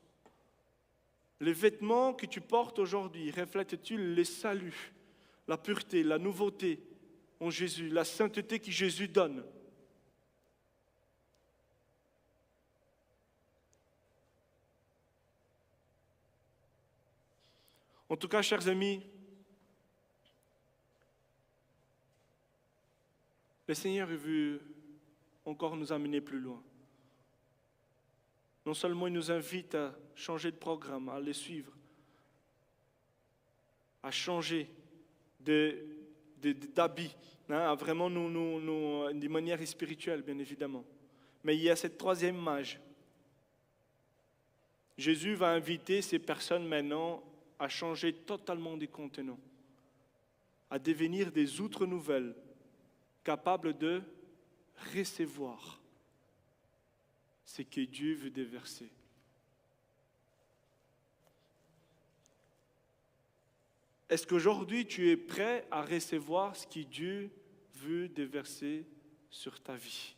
les vêtements que tu portes aujourd'hui, reflètent-ils le salut, la pureté, la nouveauté en Jésus, la sainteté que Jésus donne? En tout cas, chers amis, le Seigneur veut encore nous amener plus loin. Non seulement il nous invite à changer de programme, à les suivre, à changer d'habit, à vraiment de manière spirituelle, bien évidemment. Mais il y a cette troisième image. Jésus va inviter ces personnes maintenant à changer totalement de contenant, à devenir des outres nouvelles, capables de recevoir ce que Dieu veut déverser. Est-ce qu'aujourd'hui tu es prêt à recevoir ce que Dieu veut déverser sur ta vie?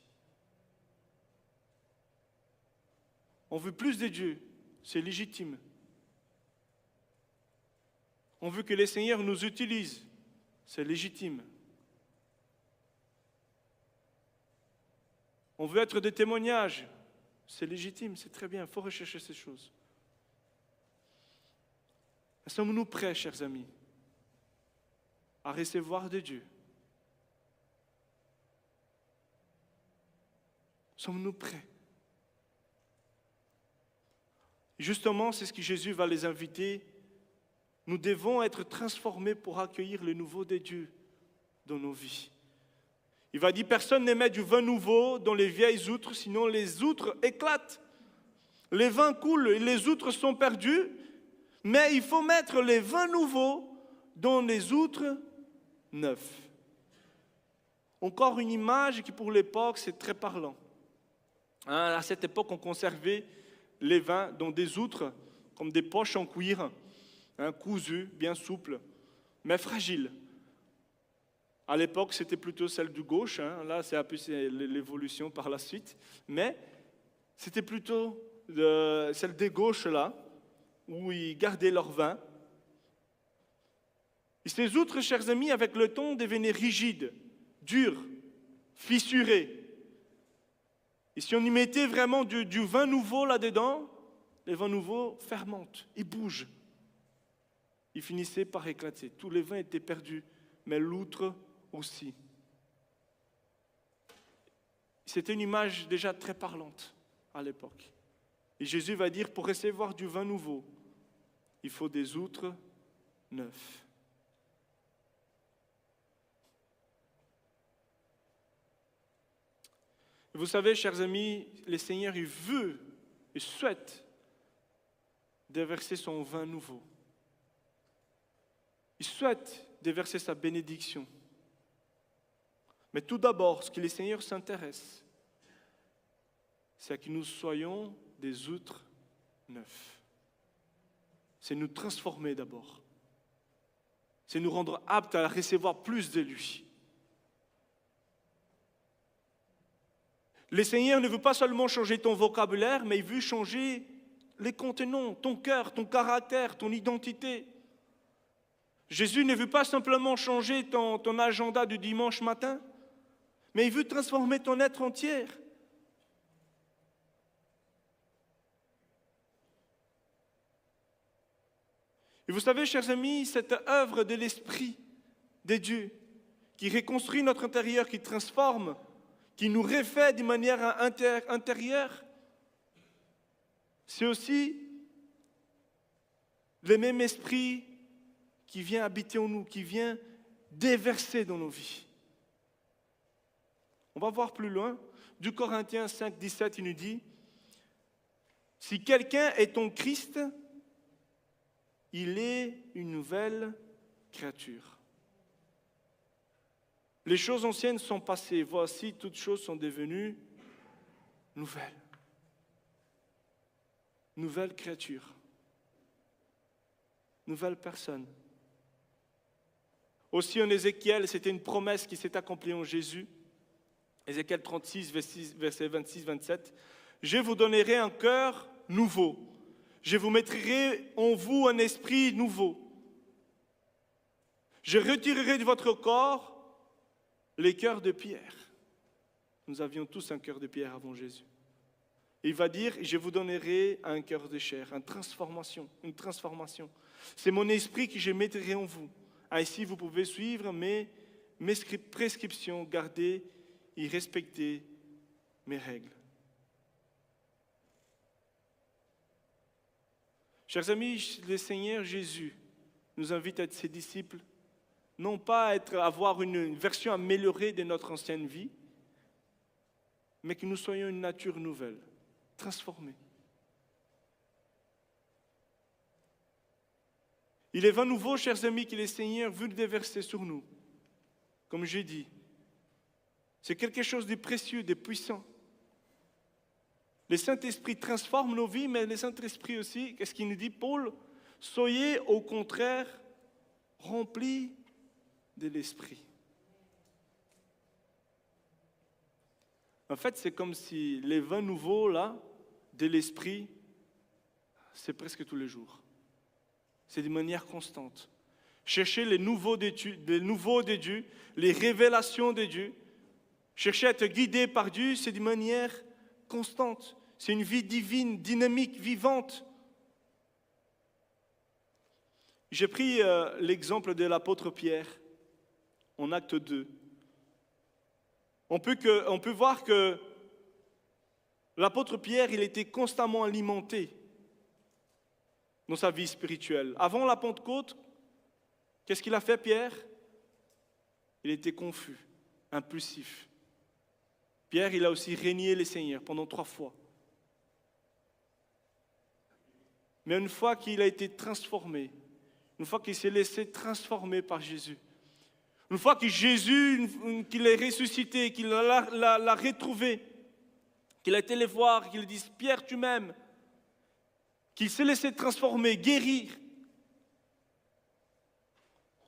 On veut plus de Dieu, c'est légitime. On veut que le Seigneur nous utilise, c'est légitime. On veut être des témoignages, c'est légitime, c'est très bien, il faut rechercher ces choses. Sommes-nous prêts, chers amis, à recevoir de Dieu? Sommes-nous prêts? Justement, c'est ce que Jésus va les inviter. Nous devons être transformés pour accueillir le nouveau de Dieu dans nos vies. Il va dire, personne ne met du vin nouveau dans les vieilles outres, sinon les outres éclatent. Les vins coulent et les outres sont perdues, mais il faut mettre les vins nouveaux dans les outres neufs. Encore une image qui pour l'époque, c'est très parlant. À cette époque, on conservait les vins dans des outres, comme des poches en cuir, cousues, bien souples, mais fragiles. À l'époque, c'était plutôt celle du gauche. Là, c'est un peu l'évolution par la suite. Mais c'était plutôt celle des gauches, là, où ils gardaient leur vin. Et ces outres, chers amis, avec le temps, devenaient rigides, dures, fissurées. Et si on y mettait vraiment du vin nouveau là-dedans, les vins nouveaux fermentent, ils bougent. Ils finissaient par éclater. Tous les vins étaient perdus, mais l'outre aussi. C'était une image déjà très parlante à l'époque. Et Jésus va dire, pour recevoir du vin nouveau, il faut des outres neufs. Vous savez, chers amis, le Seigneur, il veut, il souhaite déverser son vin nouveau. Il souhaite déverser sa bénédiction. Mais tout d'abord, ce que le Seigneur s'intéresse, c'est que nous soyons des outres neufs. C'est nous transformer d'abord. C'est nous rendre aptes à recevoir plus de lui. Le Seigneur ne veut pas seulement changer ton vocabulaire, mais il veut changer les contenants, ton cœur, ton caractère, ton identité. Jésus ne veut pas simplement changer ton agenda du dimanche matin, mais il veut transformer ton être entier. Et vous savez, chers amis, cette œuvre de l'Esprit de Dieu, qui reconstruit notre intérieur, qui transforme, qui nous refait d'une manière intérieure, c'est aussi le même esprit qui vient habiter en nous, qui vient déverser dans nos vies. On va voir plus loin. 2 Corinthiens 5, 17, il nous dit, « Si quelqu'un est en Christ, il est une nouvelle créature. Les choses anciennes sont passées, voici, toutes choses sont devenues nouvelles. » Nouvelle créature. Nouvelle personne. Aussi en Ézéchiel, c'était une promesse qui s'est accomplie en Jésus. Ézéchiel 36, versets 26-27. « Je vous donnerai un cœur nouveau. Je vous mettrai en vous un esprit nouveau. Je retirerai de votre corps les cœurs de pierre. » Nous avions tous un cœur de pierre avant Jésus. Il va dire, je vous donnerai un cœur de chair, une transformation. C'est mon esprit que je mettrai en vous. Ainsi, vous pouvez suivre mes prescriptions, garder et respecter mes règles. Chers amis, le Seigneur Jésus nous invite à être ses disciples, non pas à avoir une version améliorée de notre ancienne vie, mais que nous soyons une nature nouvelle, transformée. Il est vin nouveau, chers amis, que le Seigneur veut déverser sur nous. Comme j'ai dit, c'est quelque chose de précieux, de puissant. Le Saint-Esprit transforme nos vies, mais le Saint-Esprit aussi, qu'est-ce qu'il nous dit, Paul? Soyez au contraire remplis de l'Esprit. En fait, c'est comme si les vins nouveaux, là, de l'Esprit, c'est presque tous les jours. C'est de manière constante. Chercher les nouveaux de Dieu, les révélations de Dieu. Chercher à être guidé par Dieu, c'est de manière constante. C'est une vie divine, dynamique, vivante. J'ai pris l'exemple de l'apôtre Pierre en acte 2. On peut voir que l'apôtre Pierre, il était constamment alimenté dans sa vie spirituelle. Avant la Pentecôte, qu'est-ce qu'il a fait, Pierre? Il était confus, impulsif. Pierre, il a aussi régné le Seigneur pendant 3 fois. Mais une fois qu'il a été transformé, une fois qu'il s'est laissé transformer par Jésus, une fois que Jésus, qu'il est ressuscité, qu'il l'a retrouvé, qu'il a été le voir, qu'il dit « Pierre, tu m'aimes », qu'il s'est laissé transformer, guérir.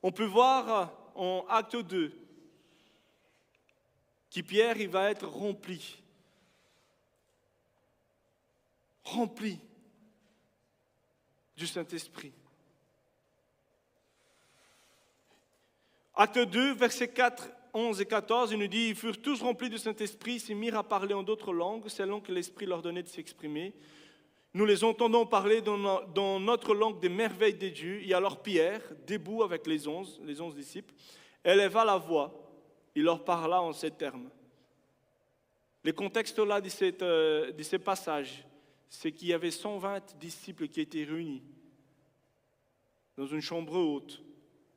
On peut voir en acte 2 que Pierre, il va être rempli du Saint-Esprit. Acte 2, versets 4, 11 et 14, il nous dit « Ils furent tous remplis du Saint-Esprit, se mirent à parler en d'autres langues, selon que l'Esprit leur donnait de s'exprimer. Nous les entendons parler dans notre langue des merveilles de Dieu. Et alors Pierre, debout avec les 11 disciples, éleva la voix. Il leur parla en ces termes. » Le contexte là de ces passages, c'est qu'il y avait 120 disciples qui étaient réunis dans une chambre haute.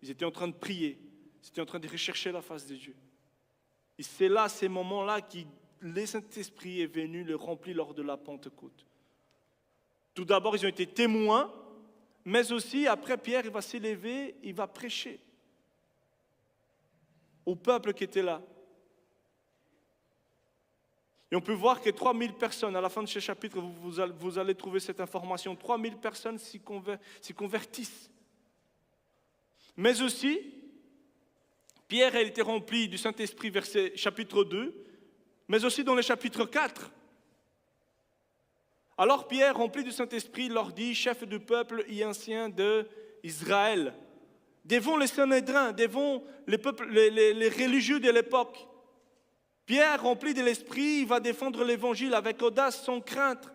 Ils étaient en train de prier. Ils étaient en train de rechercher la face de Dieu. Et c'est là, ces moments-là, que le Saint-Esprit est venu les remplir lors de la Pentecôte. Tout d'abord, ils ont été témoins, mais aussi, après, Pierre, il va s'élever, il va prêcher au peuple qui était là. Et on peut voir que 3000 personnes, à la fin de ce chapitre, vous allez trouver cette information, 3000 personnes s'y convertissent. Mais aussi, Pierre a été rempli du Saint-Esprit, chapitre 2, mais aussi dans le chapitre 4. Alors Pierre, rempli du Saint-Esprit, leur dit, chef du peuple et ancien d'Israël, devant les Sanhédrins, devant les religieux de l'époque, Pierre, rempli de l'Esprit, il va défendre l'Évangile avec audace, sans crainte.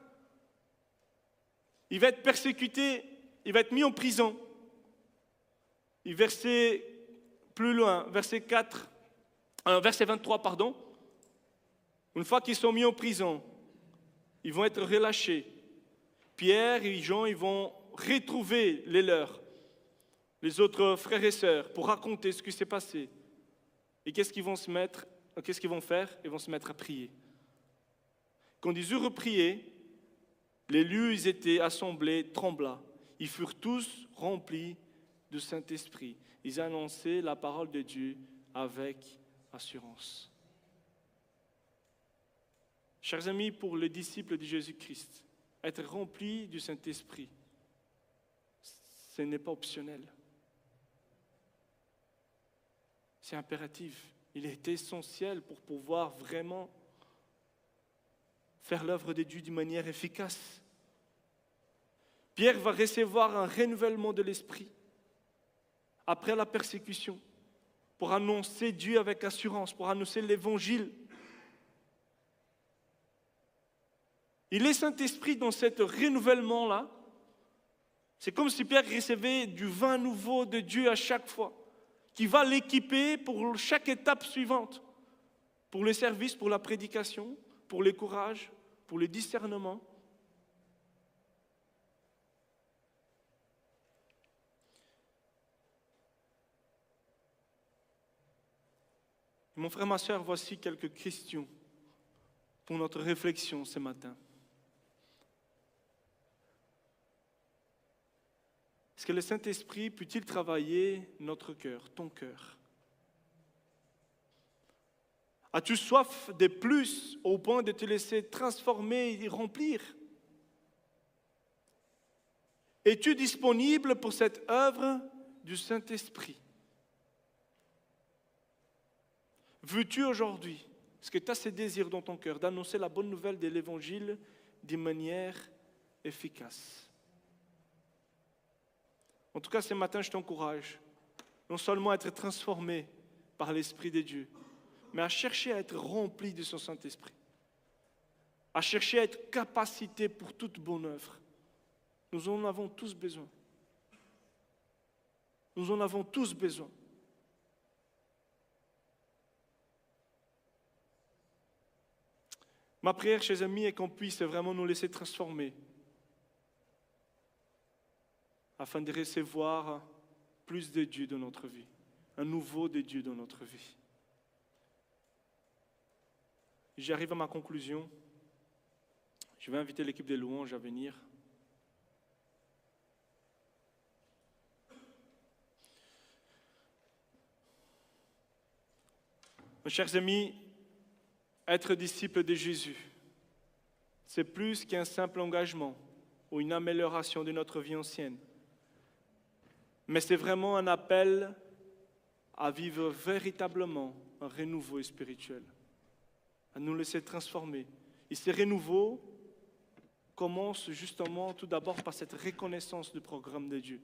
Il va être persécuté, il va être mis en prison. Et plus loin, verset 4, Verset 23, pardon. Une fois qu'ils sont mis en prison, ils vont être relâchés. Pierre et Jean, ils vont retrouver les leurs, les autres frères et sœurs, pour raconter ce qui s'est passé. Et qu'est-ce qu'ils vont faire? Ils vont se mettre à prier. Quand ils eurent prié, les lieux où ils étaient assemblés trembla. Ils furent tous remplis du Saint-Esprit. Ils annonçaient la parole de Dieu avec assurance. Chers amis, pour les disciples de Jésus-Christ, être remplis du Saint-Esprit, ce n'est pas optionnel. C'est impératif. Il est essentiel pour pouvoir vraiment faire l'œuvre de Dieu d'une manière efficace. Pierre va recevoir un renouvellement de l'esprit après la persécution pour annoncer Dieu avec assurance, pour annoncer l'évangile. Et le Saint-Esprit, dans ce renouvellement-là, c'est comme si Pierre recevait du vin nouveau de Dieu à chaque fois, qui va l'équiper pour chaque étape suivante, pour le service, pour la prédication, pour le courage, pour le discernement. Mon frère, ma soeur, voici quelques questions pour notre réflexion ce matin. Est-ce que le Saint-Esprit peut-il travailler notre cœur, ton cœur? As-tu soif de plus au point de te laisser transformer et remplir? Es-tu disponible pour cette œuvre du Saint-Esprit? Veux-tu aujourd'hui, est-ce que tu as ce désir dans ton cœur d'annoncer la bonne nouvelle de l'Évangile d'une manière efficace? En tout cas, ce matin, je t'encourage, non seulement à être transformé par l'Esprit de Dieu, mais à chercher à être rempli de son Saint-Esprit, à chercher à être capacité pour toute bonne œuvre. Nous en avons tous besoin. Nous en avons tous besoin. Ma prière, chers amis, est qu'on puisse vraiment nous laisser transformer afin de recevoir plus de Dieu dans notre vie, un nouveau de Dieu dans notre vie. J'arrive à ma conclusion. Je vais inviter l'équipe des louanges à venir. Mes chers amis, être disciple de Jésus, c'est plus qu'un simple engagement ou une amélioration de notre vie ancienne. Mais c'est vraiment un appel à vivre véritablement un renouveau spirituel, à nous laisser transformer. Et ce renouveau commence justement tout d'abord par cette reconnaissance du programme de Dieu.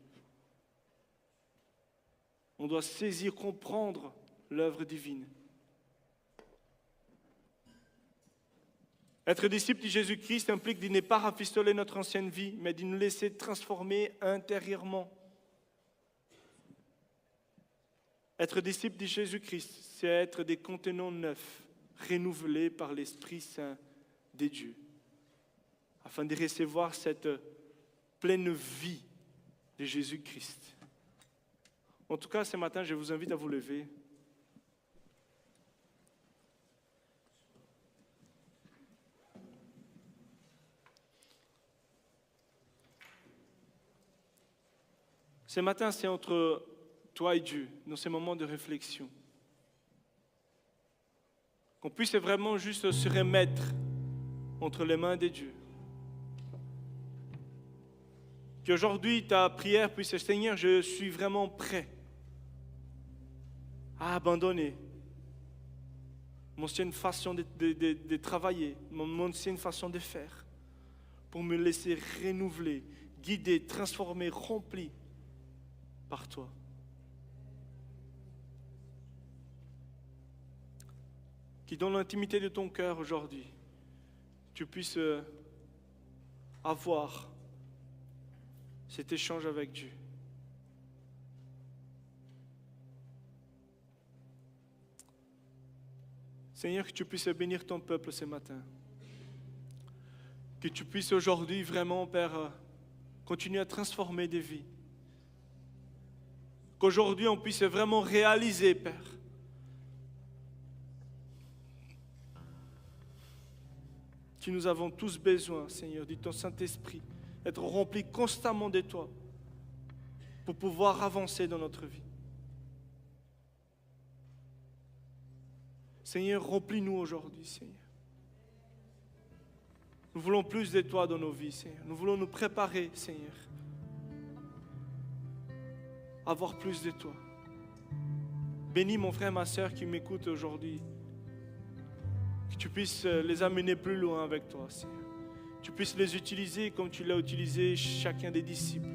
On doit saisir, comprendre l'œuvre divine. Être disciple de Jésus-Christ implique de ne pas rafistoler notre ancienne vie, mais de nous laisser transformer intérieurement. Être disciple de Jésus-Christ, c'est être des contenants neufs, renouvelés par l'Esprit Saint de Dieu, afin de recevoir cette pleine vie de Jésus-Christ. En tout cas, ce matin, je vous invite à vous lever. Ce matin, c'est entre toi et Dieu, dans ces moments de réflexion. Qu'on puisse vraiment juste se remettre entre les mains de Dieu. Qu'aujourd'hui, ta prière puisse, Seigneur, je suis vraiment prêt à abandonner mon ancienne façon de travailler, mon ancienne façon de faire, pour me laisser renouveler, guider, transformer, rempli par toi. Qui dans l'intimité de ton cœur aujourd'hui, tu puisses avoir cet échange avec Dieu. Seigneur, que tu puisses bénir ton peuple ce matin. Que tu puisses aujourd'hui vraiment, Père, continuer à transformer des vies. Qu'aujourd'hui on puisse vraiment réaliser, Père, que nous avons tous besoin, Seigneur, de ton Saint-Esprit, d'être remplis constamment de toi pour pouvoir avancer dans notre vie. Seigneur, remplis-nous aujourd'hui, Seigneur. Nous voulons plus de toi dans nos vies, Seigneur. Nous voulons nous préparer, Seigneur, à avoir plus de toi. Bénis mon frère, ma soeur qui m'écoute aujourd'hui. Que tu puisses les amener plus loin avec toi, Seigneur. Tu puisses les utiliser comme tu l'as utilisé chacun des disciples,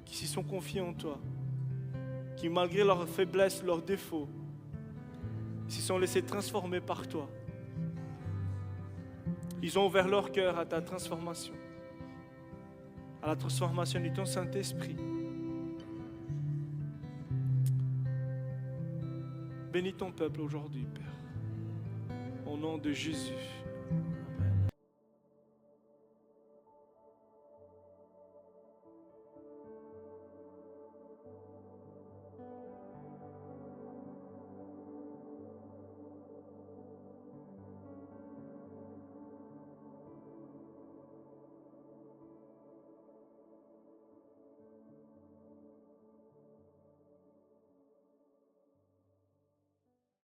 qui s'y sont confiés en toi, qui malgré leurs faiblesses, leurs défauts, s'y sont laissés transformer par toi. Ils ont ouvert leur cœur à ta transformation, à la transformation de ton Saint-Esprit. Bénis ton peuple aujourd'hui, Père. Au nom de Jésus.